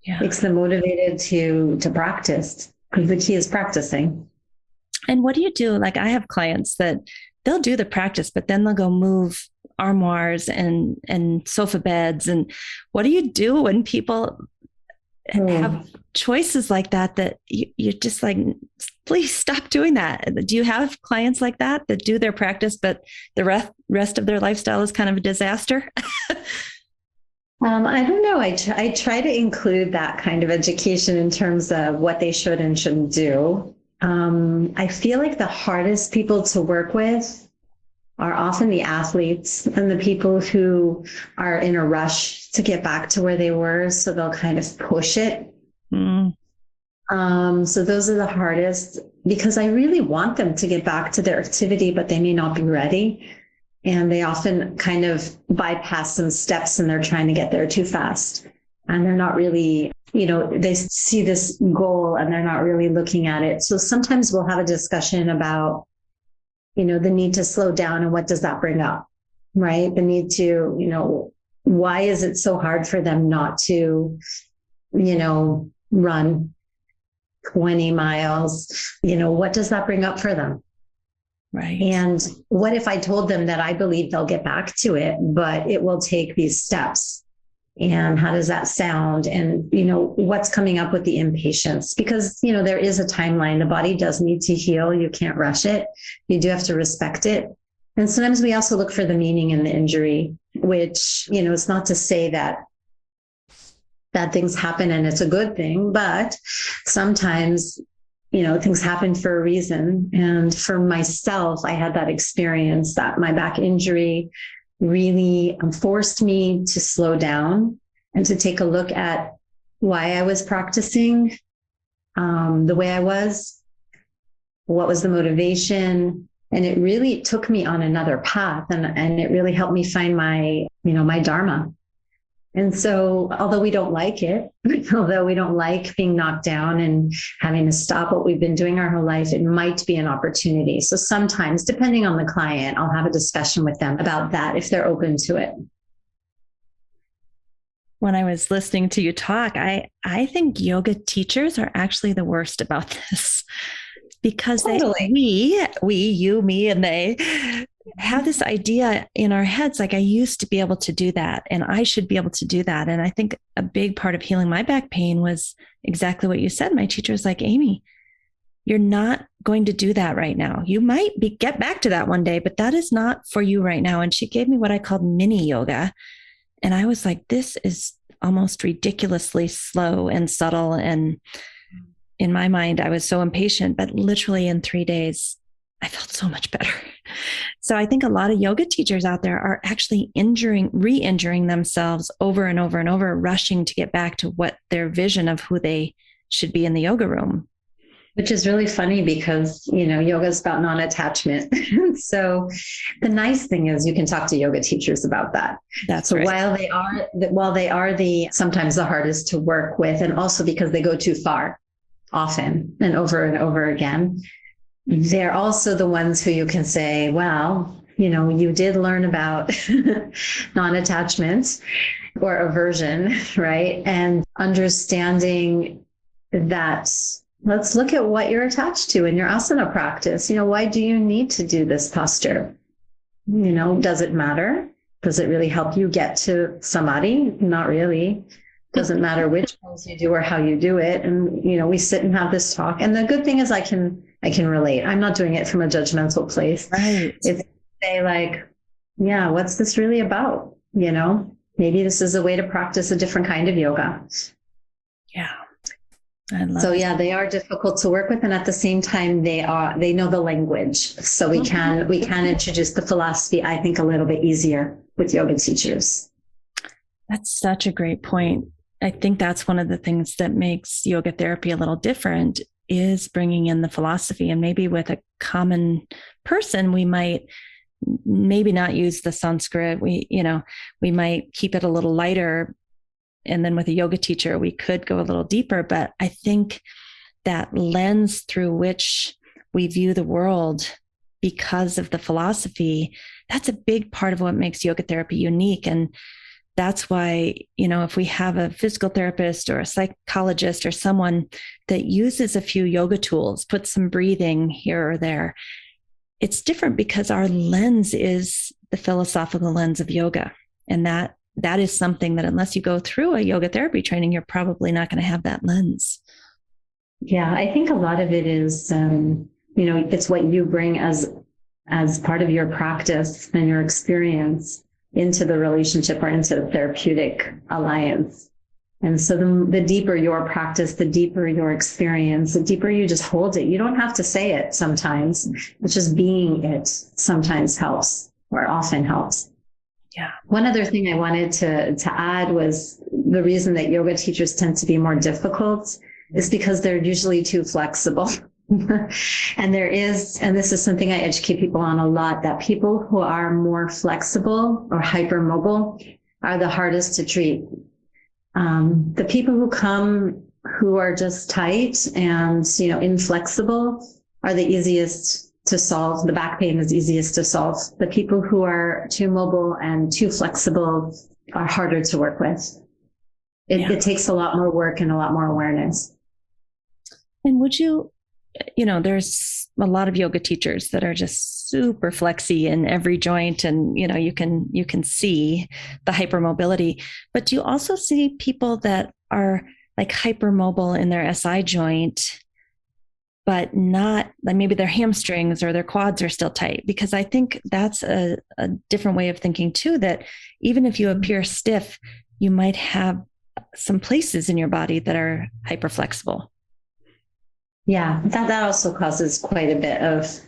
Yeah. Makes them motivated to practice, because the key is practicing. And what do you do? Like, I have clients that they'll do the practice, but then they'll go move armoires and sofa beds. And what do you do when people have choices like that you're just like, please stop doing that? Do you have clients like that do their practice, but the rest of their lifestyle is kind of a disaster? I don't know. I try to include that kind of education in terms of what they should and shouldn't do. I feel like the hardest people to work with are often the athletes and the people who are in a rush to get back to where they were. So they'll kind of push it. So those are the hardest, because I really want them to get back to their activity, but they may not be ready. And they often kind of bypass some steps and they're trying to get there too fast. And they're not really, they see this goal and they're not really looking at it. So sometimes we'll have a discussion about, the need to slow down and what does that bring up, right? The need to, why is it so hard for them not to, run 20 miles? What does that bring up for them? Right. And what if I told them that I believe they'll get back to it, but it will take these steps? And how does that sound? And, what's coming up with the impatience? Because, there is a timeline. The body does need to heal. You can't rush it. You do have to respect it. And sometimes we also look for the meaning in the injury, which, it's not to say that bad things happen and it's a good thing, but sometimes, things happen for a reason. And for myself, I had that experience that my back injury really forced me to slow down and to take a look at why I was practicing the way I was, what was the motivation. And it really took me on another path, and it really helped me find my, my dharma. And so, although we don't like it, although we don't like being knocked down and having to stop what we've been doing our whole life, it might be an opportunity. So sometimes, depending on the client, I'll have a discussion with them about that if they're open to it. When I was listening to you talk, I think yoga teachers are actually the worst about this, because we, you, me, and they have this idea in our heads, like, I used to be able to do that and I should be able to do that. And I think a big part of healing my back pain was exactly what you said. My teacher was like, Amy, you're not going to do that right now. You might get back to that one day, but that is not for you right now. And she gave me what I called mini yoga. And I was like, this is almost ridiculously slow and subtle. And in my mind, I was so impatient, but literally in 3 days, I felt so much better. So I think a lot of yoga teachers out there are actually re-injuring themselves over and over and over, rushing to get back to what their vision of who they should be in the yoga room. Which is really funny because, yoga is about non-attachment. So the nice thing is you can talk to yoga teachers about that. That's so right. While they are sometimes the hardest to work with, and also because they go too far. often and over again. They're also the ones who you can say, well, you did learn about non-attachment or aversion, right? And understanding that, let's look at what you're attached to in your asana practice. Why do you need to do this posture? Does it matter? Does it really help you get to samadhi? Not really. Doesn't matter which pose you do or how you do it. And, we sit and have this talk. And the good thing is I can relate. I'm not doing it from a judgmental place. Right. It's say like, yeah, what's this really about? Maybe this is a way to practice a different kind of yoga. Yeah. So yeah, they are difficult to work with. And at the same time, they know the language. So we can introduce the philosophy, I think, a little bit easier with yoga teachers. That's such a great point. I think that's one of the things that makes yoga therapy a little different, is bringing in the philosophy. And maybe with a common person, we might maybe not use the Sanskrit. We might keep it a little lighter. And then with a yoga teacher, we could go a little deeper. But I think that lens through which we view the world because of the philosophy, that's a big part of what makes yoga therapy unique. And that's why, if we have a physical therapist or a psychologist or someone that uses a few yoga tools, put some breathing here or there, it's different because our lens is the philosophical lens of yoga. And that is something that unless you go through a yoga therapy training, you're probably not going to have that lens. Yeah, I think a lot of it is, it's what you bring as part of your practice and your experience into the relationship or into the therapeutic alliance. And so the deeper your practice, the deeper your experience, the deeper you just hold it. You don't have to say it sometimes. It's just being it sometimes helps, or often helps. Yeah. One other thing I wanted to add was the reason that yoga teachers tend to be more difficult is because they're usually too flexible. And this is something I educate people on a lot, that people who are more flexible or hypermobile are the hardest to treat. The people who come who are just tight and, inflexible are the easiest to solve. The back pain is easiest to solve. The people who are too mobile and too flexible are harder to work with. It takes a lot more work and a lot more awareness. And would you, there's a lot of yoga teachers that are just super flexy in every joint, and you can see the hypermobility. But do you also see people that are like hypermobile in their SI joint, but not, like maybe their hamstrings or their quads are still tight? Because I think that's a different way of thinking too, that even if you appear stiff, you might have some places in your body that are hyperflexible. Yeah, that also causes quite a bit of,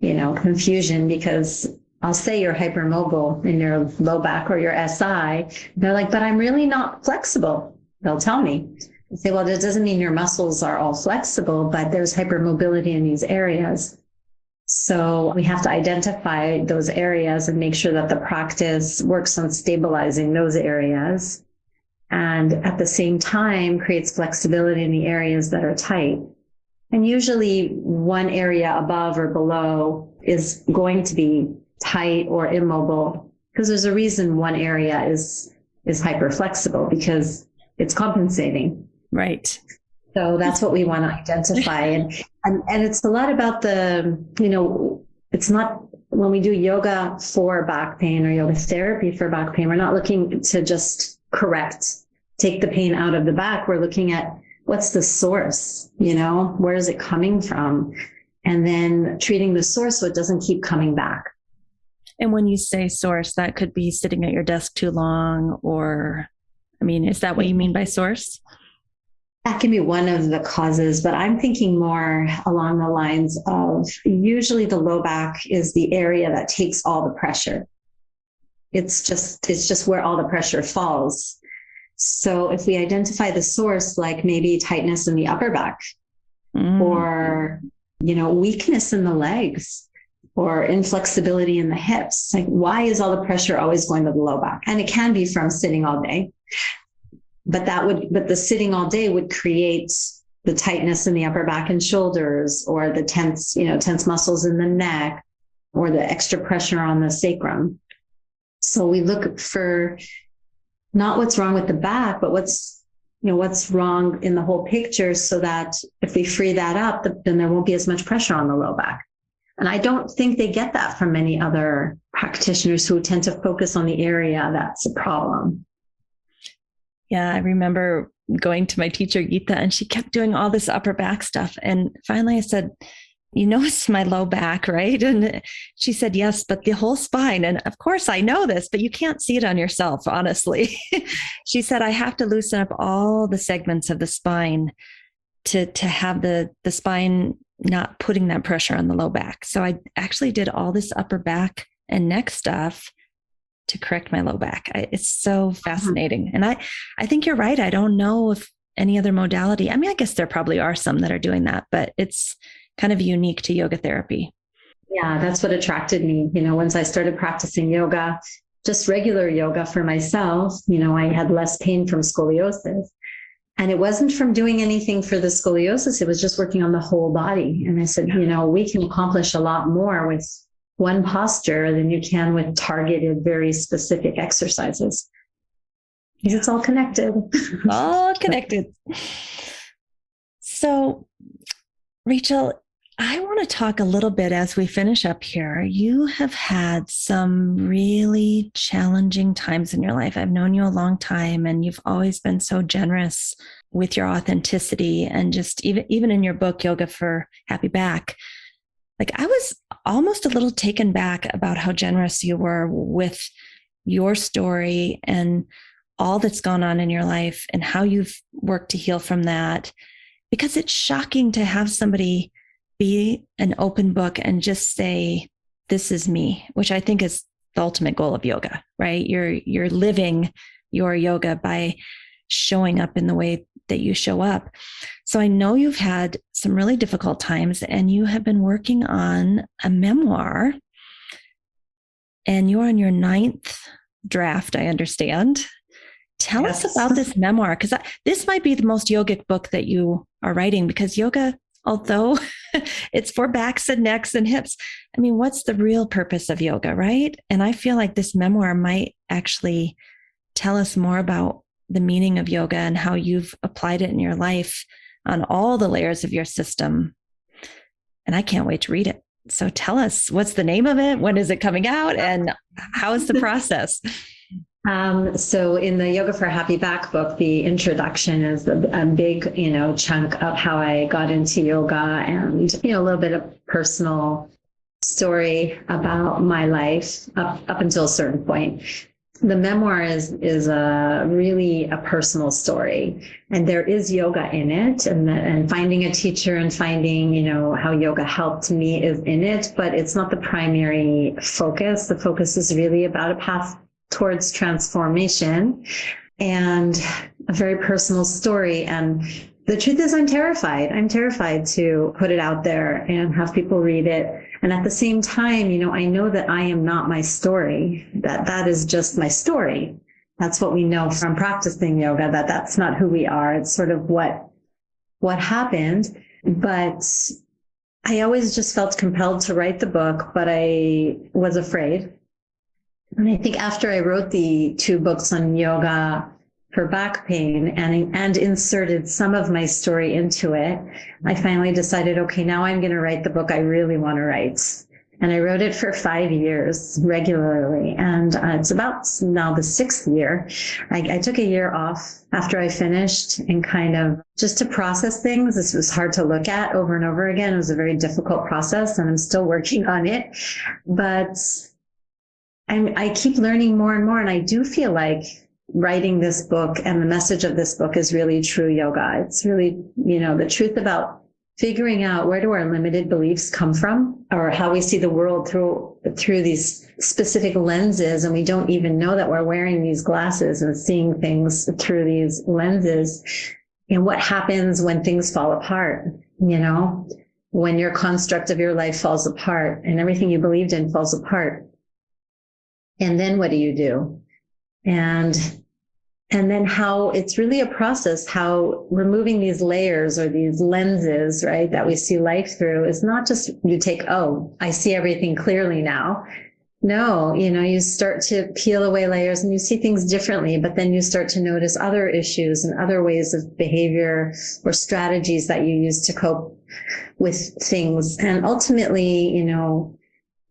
confusion, because I'll say you're hypermobile in your low back or your SI. They're like, but I'm really not flexible. They'll tell me. I say, well, that doesn't mean your muscles are all flexible, but there's hypermobility in these areas. So we have to identify those areas and make sure that the practice works on stabilizing those areas, and at the same time creates flexibility in the areas that are tight. And usually one area above or below is going to be tight or immobile, because there's a reason one area is hyperflexible, because it's compensating. Right. So that's what we want to identify. And it's a lot about it's not, when we do yoga for back pain or yoga therapy for back pain, we're not looking to just take the pain out of the back. We're looking at what's the source, where is it coming from? And then treating the source so it doesn't keep coming back. And when you say source, that could be sitting at your desk too long, or, is that what you mean by source? That can be one of the causes, but I'm thinking more along the lines of, usually the low back is the area that takes all the pressure. It's just where all the pressure falls. So if we identify the source, like maybe tightness in the upper back, or, weakness in the legs, or inflexibility in the hips, like, why is all the pressure always going to the low back? And it can be from sitting all day, but the sitting all day would create the tightness in the upper back and shoulders, or the tense muscles in the neck, or the extra pressure on the sacrum. So we look for not what's wrong with the back, but what's wrong in the whole picture, so that if we free that up, then there won't be as much pressure on the low back. And I don't think they get that from many other practitioners who tend to focus on the area that's a problem. Yeah, I remember going to my teacher, Geeta, and she kept doing all this upper back stuff. And finally I said, it's my low back, right? And she said, yes, but the whole spine. And of course I know this, but you can't see it on yourself, honestly. She said, I have to loosen up all the segments of the spine to have the spine not putting that pressure on the low back. So I actually did all this upper back and neck stuff to correct my low back. It's so fascinating. And I think you're right. I don't know if any other modality, I mean, I guess there probably are some that are doing that, but it's kind of unique to yoga therapy. Yeah, that's what attracted me. Once I started practicing yoga, just regular yoga for myself, I had less pain from scoliosis. And it wasn't from doing anything for the scoliosis. It was just working on the whole body. And I said, we can accomplish a lot more with one posture than you can with targeted, very specific exercises. Because it's all connected. All connected. So, Rachel, I want to talk a little bit as we finish up here. You have had some really challenging times in your life. I've known you a long time, and you've always been so generous with your authenticity. And just even in your book, Yoga for Happy Back, like I was almost a little taken back about how generous you were with your story and all that's gone on in your life and how you've worked to heal from that. Because it's shocking to have somebody be an open book and just say, this is me, which I think is the ultimate goal of yoga, right? You're living your yoga by showing up in the way that you show up. So I know you've had some really difficult times, and you have been working on a memoir, and you're on your 9th draft, I understand. Tell us about this memoir, because this might be the most yogic book that you are writing, because yoga, although it's for backs and necks and hips, I mean, what's the real purpose of yoga, right? And I feel like this memoir might actually tell us more about the meaning of yoga and how you've applied it in your life on all the layers of your system. And I can't wait to read it. So tell us, what's the name of it? When is it coming out? And how is the process? So in the Yoga for a Happy Back book, the introduction is a big, chunk of how I got into yoga, and, a little bit of personal story about my life up until a certain point. The memoir is really a personal story, and there is yoga in it, and finding a teacher and finding, how yoga helped me is in it, but it's not the primary focus. The focus is really about a path towards transformation and a very personal story. And the truth is, I'm terrified. I'm terrified to put it out there and have people read it. And at the same time, I know that I am not my story, that is just my story. That's what we know from practicing yoga, that's not who we are. It's sort of what happened. But I always just felt compelled to write the book, but I was afraid. And I think after I wrote the 2 books on yoga for back pain and inserted some of my story into it, I finally decided, okay, now I'm going to write the book I really want to write. And I wrote it for 5 years regularly. And it's about now the 6th year. I took a year off after I finished, and kind of just to process things. This was hard to look at over and over again. It was a very difficult process, and I'm still working on it. But I keep learning more and more, and I do feel like writing this book and the message of this book is really true yoga. It's really, the truth about figuring out where do our limited beliefs come from, or how we see the world through these specific lenses, and we don't even know that we're wearing these glasses and seeing things through these lenses. And what happens when things fall apart, when your construct of your life falls apart and everything you believed in falls apart. And then what do you do? And And then how it's really a process, how removing these layers or these lenses, right, that we see life through is not just you take, oh, I see everything clearly now. No, you start to peel away layers and you see things differently, but then you start to notice other issues and other ways of behavior or strategies that you use to cope with things. And ultimately,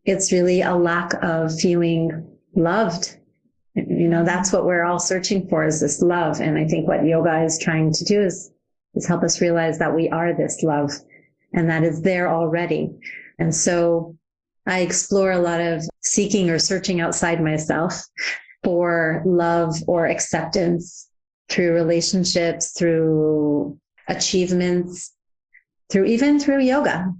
it's really a lack of feeling loved. That's what we're all searching for, is this love. And I think what yoga is trying to do is help us realize that we are this love and that is there already. And so I explore a lot of seeking or searching outside myself for love or acceptance through relationships, through achievements, through yoga,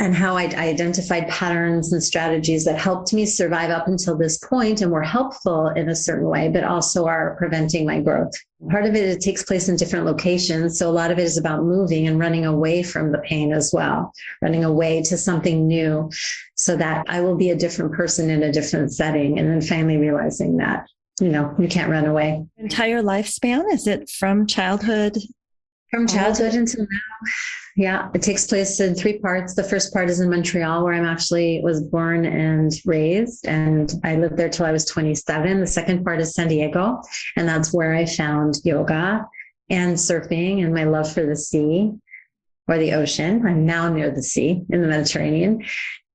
and how I identified patterns and strategies that helped me survive up until this point and were helpful in a certain way, but also are preventing my growth. Part of it takes place in different locations. So a lot of it is about moving and running away from the pain as well, running away to something new so that I will be a different person in a different setting. And then finally realizing that, you can't run away. Entire lifespan? Is it from childhood? From childhood until now. Yeah, it takes place in 3 parts. The first part is in Montreal, where was born and raised, and I lived there till I was 27. The second part is San Diego, and that's where I found yoga and surfing and my love for the sea or the ocean. I'm now near the sea in the Mediterranean.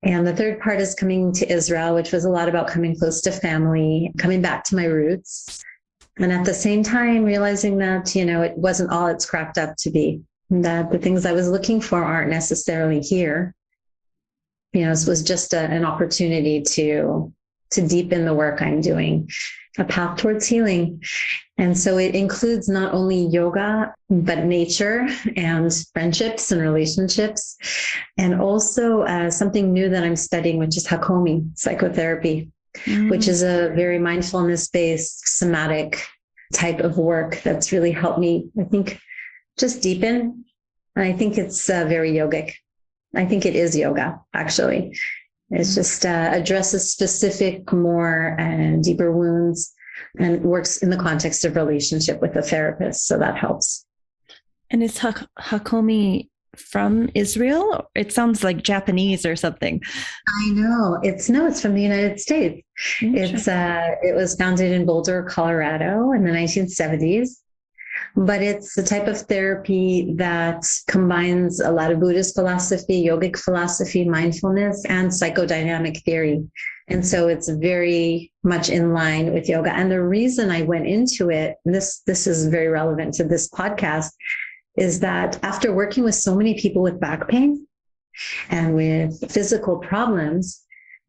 And the third part is coming to Israel, which was a lot about coming close to family, coming back to my roots. And at the same time, realizing that, it wasn't all it's cracked up to be, that the things I was looking for aren't necessarily here. This was just an opportunity to deepen the work I'm doing, a path towards healing. And so it includes not only yoga, but nature and friendships and relationships, and also something new that I'm studying, which is Hakomi psychotherapy. Which is a very mindfulness-based somatic type of work that's really helped me, I think, just deepen. And I think it's very yogic. I think it is yoga, actually. It's just addresses specific, more and deeper wounds, and works in the context of relationship with a therapist. So that helps. And is Hakomi from Israel? It sounds like Japanese or something. I know. It's from the United States. It was founded in Boulder, Colorado in the 1970s. But it's the type of therapy that combines a lot of Buddhist philosophy, yogic philosophy, mindfulness, and psychodynamic theory. And so it's very much in line with yoga. And the reason I went into it, this is very relevant to this podcast, is that after working with so many people with back pain and with physical problems,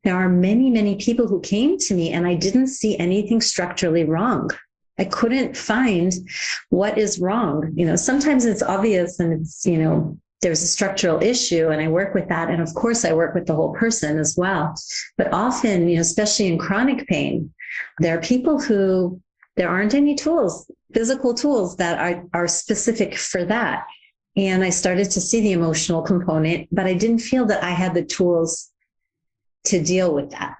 there are many, many people who came to me and I didn't see anything structurally wrong. I couldn't find what is wrong. Sometimes it's obvious and it's, there's a structural issue and I work with that. And of course I work with the whole person as well. But often, especially in chronic pain, there are people who there aren't any tools, physical tools that are specific for that. And I started to see the emotional component, but I didn't feel that I had the tools to deal with that.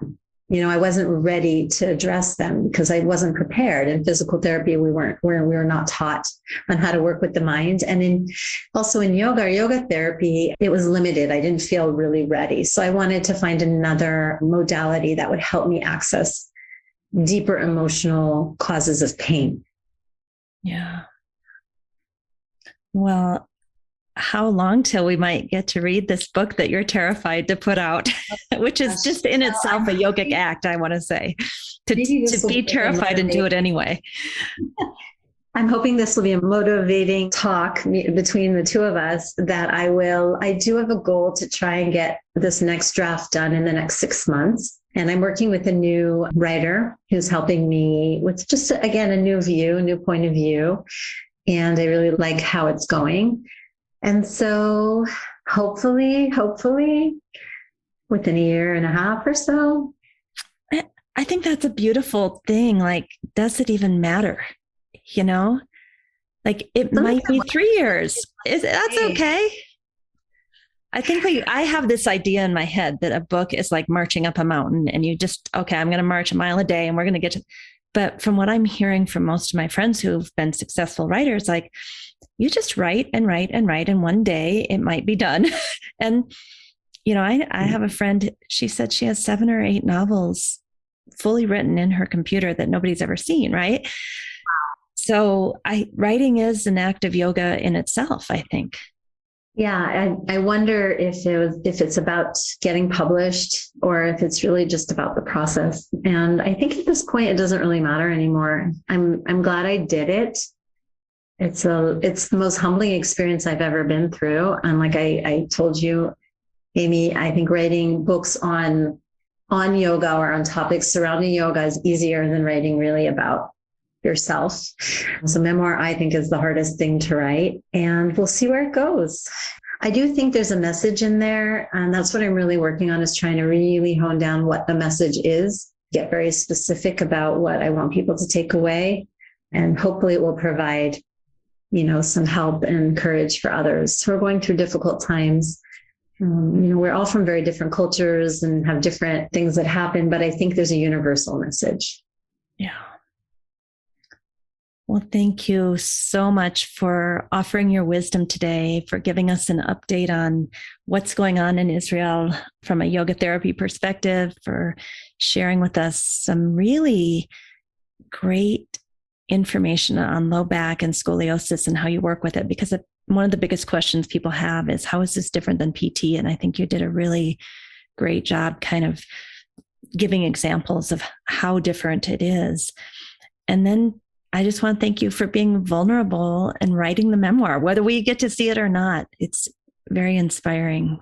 I wasn't ready to address them because I wasn't prepared. In physical therapy, we were not taught on how to work with the mind. And also in yoga therapy, it was limited. I didn't feel really ready. So I wanted to find another modality that would help me access deeper emotional causes of pain. Yeah. Well, how long till we might get to read this book that you're terrified to put out, which is just in itself a yogic act, I want to say, to be terrified and do it anyway. I'm hoping this will be a motivating talk between the two of us that I do have a goal to try and get this next draft done in the next 6 months. And I'm working with a new writer who's helping me with just, again, a new point of view. And I really like how it's going. And so hopefully within a year and a half or so. I think that's a beautiful thing. Like, does it even matter? Like it might be 3 years. That's okay. I think I have this idea in my head that a book is like marching up a mountain and you just, okay, I'm going to march a mile a day and we're going to get to, But from what I'm hearing from most of my friends who've been successful writers, like you just write and write and write, and one day it might be done. And, I have a friend, she said she has 7 or 8 novels fully written in her computer that nobody's ever seen, right? So writing is an act of yoga in itself, I think. Yeah, I wonder if it's about getting published or if it's really just about the process. And I think at this point it doesn't really matter anymore. I'm glad I did it. It's the most humbling experience I've ever been through. And like I told you, Amy, I think writing books on yoga or on topics surrounding yoga is easier than writing really about yourself. So memoir, I think, is the hardest thing to write, and we'll see where it goes. I do think there's a message in there, and that's what I'm really working on, is trying to really hone down what the message is, get very specific about what I want people to take away, and hopefully it will provide, some help and courage for others who are going through difficult times. We're all from very different cultures and have different things that happen, but I think there's a universal message. Yeah. Well, thank you so much for offering your wisdom today, for giving us an update on what's going on in Israel from a yoga therapy perspective, for sharing with us some really great information on low back and scoliosis and how you work with it. Because one of the biggest questions people have is, how is this different than PT? And I think you did a really great job kind of giving examples of how different it is. And then I just want to thank you for being vulnerable and writing the memoir, whether we get to see it or not. It's very inspiring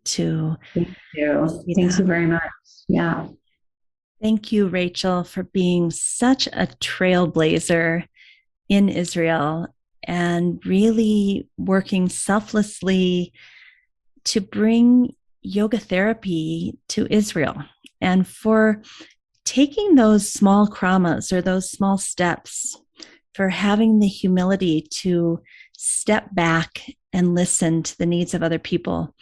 to. Thank you. Thank you very much. Yeah. Thank you, Rachel, for being such a trailblazer in Israel and really working selflessly to bring yoga therapy to Israel, and for taking those small kramas or those small steps, for having the humility to step back and listen to the needs of other people,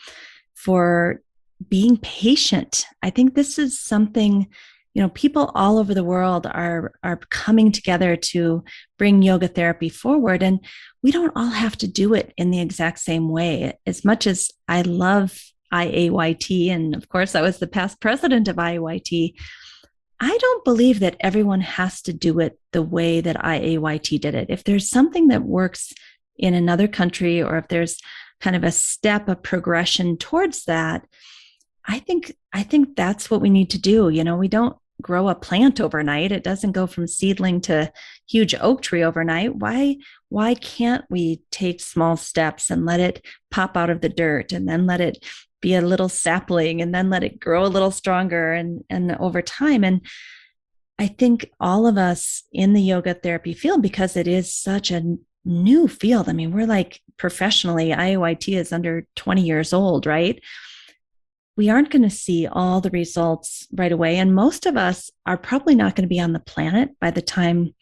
for being patient. I think this is something, people all over the world are coming together to bring yoga therapy forward. And we don't all have to do it in the exact same way. As much as I love C-IAYT, and of course I was the past president of C-IAYT, I don't believe that everyone has to do it the way that C-IAYT did it. If there's something that works in another country, or if there's kind of a step, a progression towards that, I think that's what we need to do. We don't grow a plant overnight. It doesn't go from seedling to huge oak tree overnight. Why can't we take small steps and let it pop out of the dirt, and then let it be a little sapling, and then let it grow a little stronger and over time? And I think all of us in the yoga therapy field, because it is such a new field. I mean, we're like professionally, C-IAYT is under 20 years old, right? We aren't going to see all the results right away. And most of us are probably not going to be on the planet by the time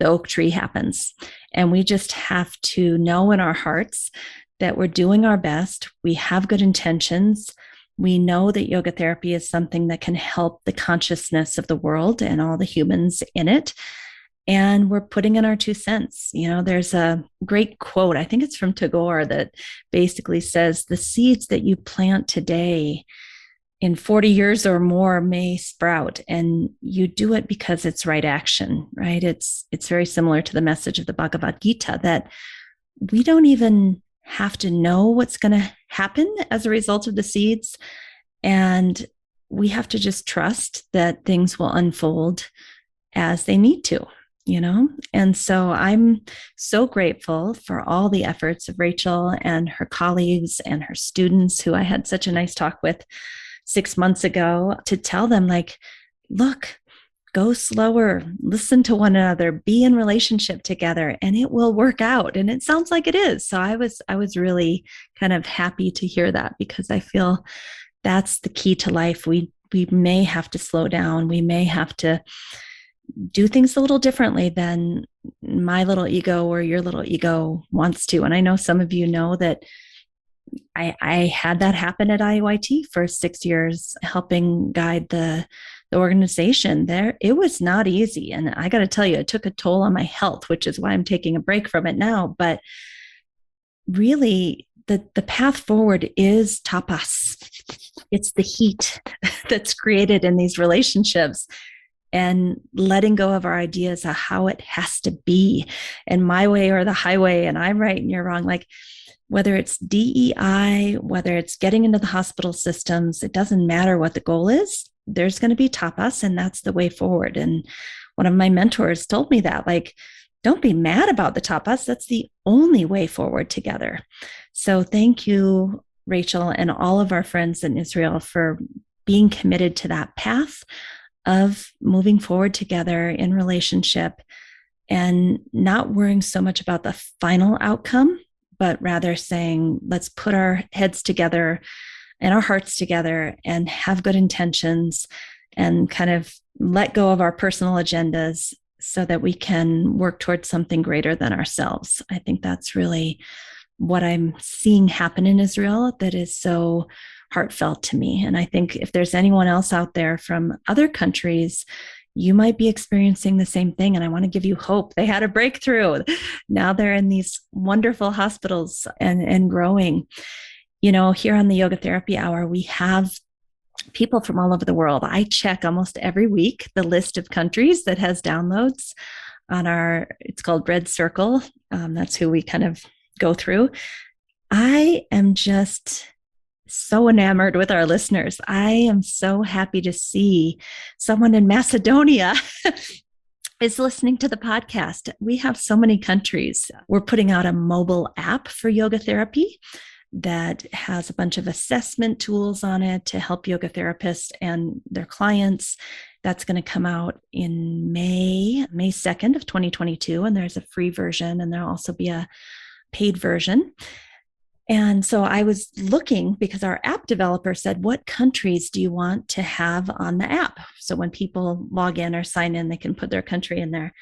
the oak tree happens. And we just have to know in our hearts that we're doing our best. We have good intentions. We know that yoga therapy is something that can help the consciousness of the world and all the humans in it. And we're putting in our 2 cents. There's a great quote, I think it's from Tagore, that basically says, the seeds that you plant today in 40 years or more may sprout, and you do it because it's right action, right? It's very similar to the message of the Bhagavad Gita, that we don't even have to know what's going to happen as a result of the seeds. And we have to just trust that things will unfold as they need to. And so I'm so grateful for all the efforts of Rachel and her colleagues and her students, who I had such a nice talk with 6 months ago, to tell them, like, look, go slower, listen to one another, be in relationship together, and it will work out. And it sounds like it is. So I was really kind of happy to hear that, because I feel that's the key to life. We may have to slow down. We may have to do things a little differently than my little ego or your little ego wants to. And I know some of you know that I had that happen at C-IAYT for 6 years, helping guide the the organization there, it was not easy. And I got to tell you, it took a toll on my health, which is why I'm taking a break from it now. But really, the path forward is tapas. It's the heat that's created in these relationships and letting go of our ideas of how it has to be and my way or the highway and I'm right and you're wrong. Like whether it's DEI, whether it's getting into the hospital systems, it doesn't matter what the goal is. There's going to be tapas and that's the way forward. And one of my mentors told me that, like, don't be mad about the tapas. That's the only way forward together. So thank you, Rachel, and all of our friends in Israel for being committed to that path of moving forward together in relationship and not worrying so much about the final outcome, but rather saying, let's put our heads together and our hearts together and have good intentions and kind of let go of our personal agendas so that we can work towards something greater than ourselves. I think that's really what I'm seeing happen in Israel that is so heartfelt to me. And I think if there's anyone else out there from other countries, you might be experiencing the same thing. And I want to give you hope. They had a breakthrough. Now they're in these wonderful hospitals and growing. You know, here on the Yoga Therapy Hour, we have people from all over the world. I check almost every week the list of countries that has downloads on it's called Red Circle. That's who we kind of go through. I am just so enamored with our listeners. I am so happy to see someone in Macedonia is listening to the podcast. We have so many countries. We're putting out a mobile app for yoga therapy that has a bunch of assessment tools on it to help yoga therapists and their clients. That's going to come out in May 2nd of 2022. And there's a free version and there'll also be a paid version. And so I was looking because our app developer said, what countries do you want to have on the app? So when people log in or sign in, they can put their country in there.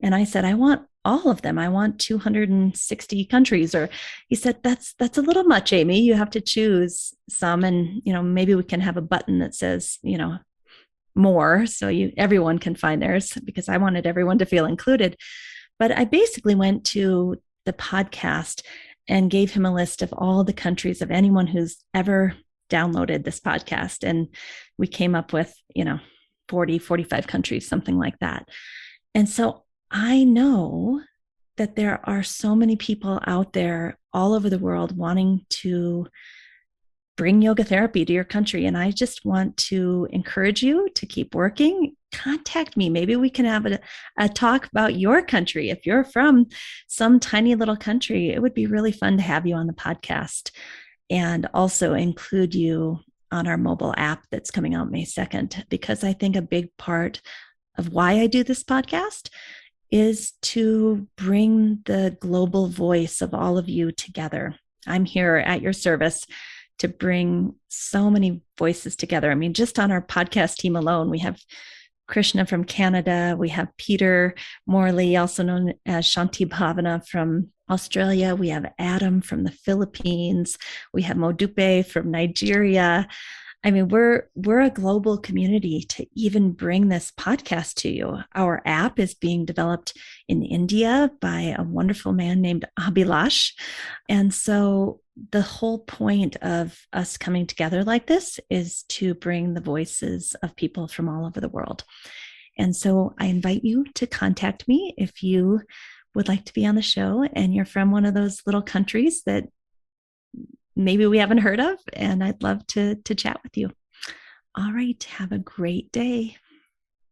And I said, I want all of them. I want 260 countries. Or he said, that's a little much, Amy. You have to choose some. And, maybe we can have a button that says, more. So everyone can find theirs because I wanted everyone to feel included. But I basically went to the podcast and gave him a list of all the countries of anyone who's ever downloaded this podcast. And we came up with, 40, 45 countries, something like that. And so I know that there are so many people out there all over the world wanting to bring yoga therapy to your country. And I just want to encourage you to keep working. Contact me. Maybe we can have a talk about your country. If you're from some tiny little country, it would be really fun to have you on the podcast and also include you on our mobile app that's coming out May 2nd, because I think a big part of why I do this podcast is to bring the global voice of all of you together. I'm here at your service to bring so many voices together. I mean, just on our podcast team alone, we have Krishna from Canada. We have Peter Morley, also known as Shanti Bhavana from Australia. We have Adam from the Philippines. We have Modupe from Nigeria. I mean, we're a global community to even bring this podcast to you. Our app is being developed in India by a wonderful man named Abhilash. And so the whole point of us coming together like this is to bring the voices of people from all over the world. And so I invite you to contact me if you would like to be on the show and you're from one of those little countries that maybe we haven't heard of, and I'd love to chat with you. All right, have a great day.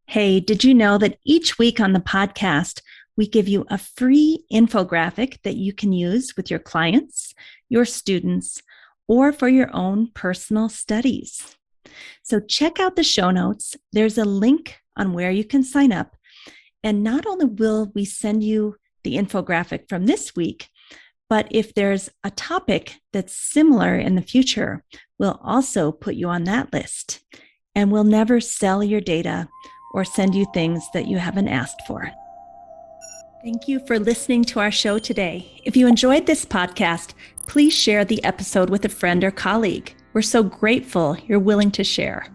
Hey, did you know that each week on the podcast, we give you a free infographic that you can use with your clients, your students, or for your own personal studies? So check out the show notes. There's a link on where you can sign up. And not only will we send you the infographic from this week, but if there's a topic that's similar in the future, we'll also put you on that list. And we'll never sell your data or send you things that you haven't asked for. Thank you for listening to our show today. If you enjoyed this podcast, please share the episode with a friend or colleague. We're so grateful you're willing to share.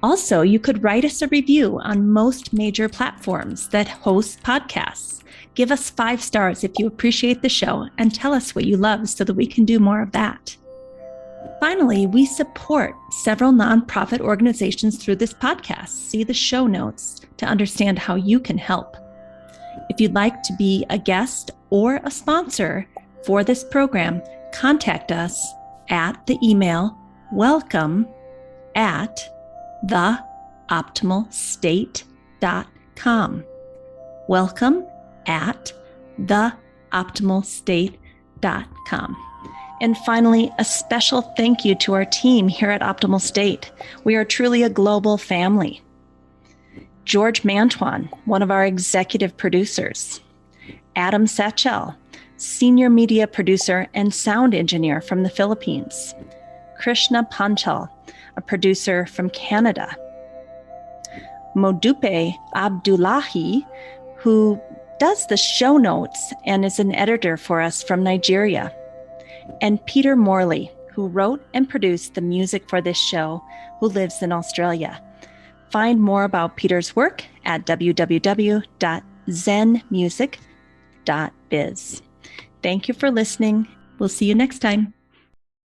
Also, you could write us a review on most major platforms that host podcasts. Give us 5 stars if you appreciate the show and tell us what you love so that we can do more of that. Finally, we support several nonprofit organizations through this podcast. See the show notes to understand how you can help. If you'd like to be a guest or a sponsor for this program, contact us at the email welcome@theoptimalstate.com. welcome@theoptimalstate.com. And finally, a special thank you to our team here at Optimal State. We are truly a global family. George Mantuan, one of our executive producers. Adam Satchel, senior media producer and sound engineer from the Philippines. Krishna Panchal, a producer from Canada. Modupe Abdullahi, who does the show notes and is an editor for us from Nigeria. And Peter Morley, who wrote and produced the music for this show, who lives in Australia. Find more about Peter's work at www.zenmusic.biz. Thank you for listening. We'll see you next time.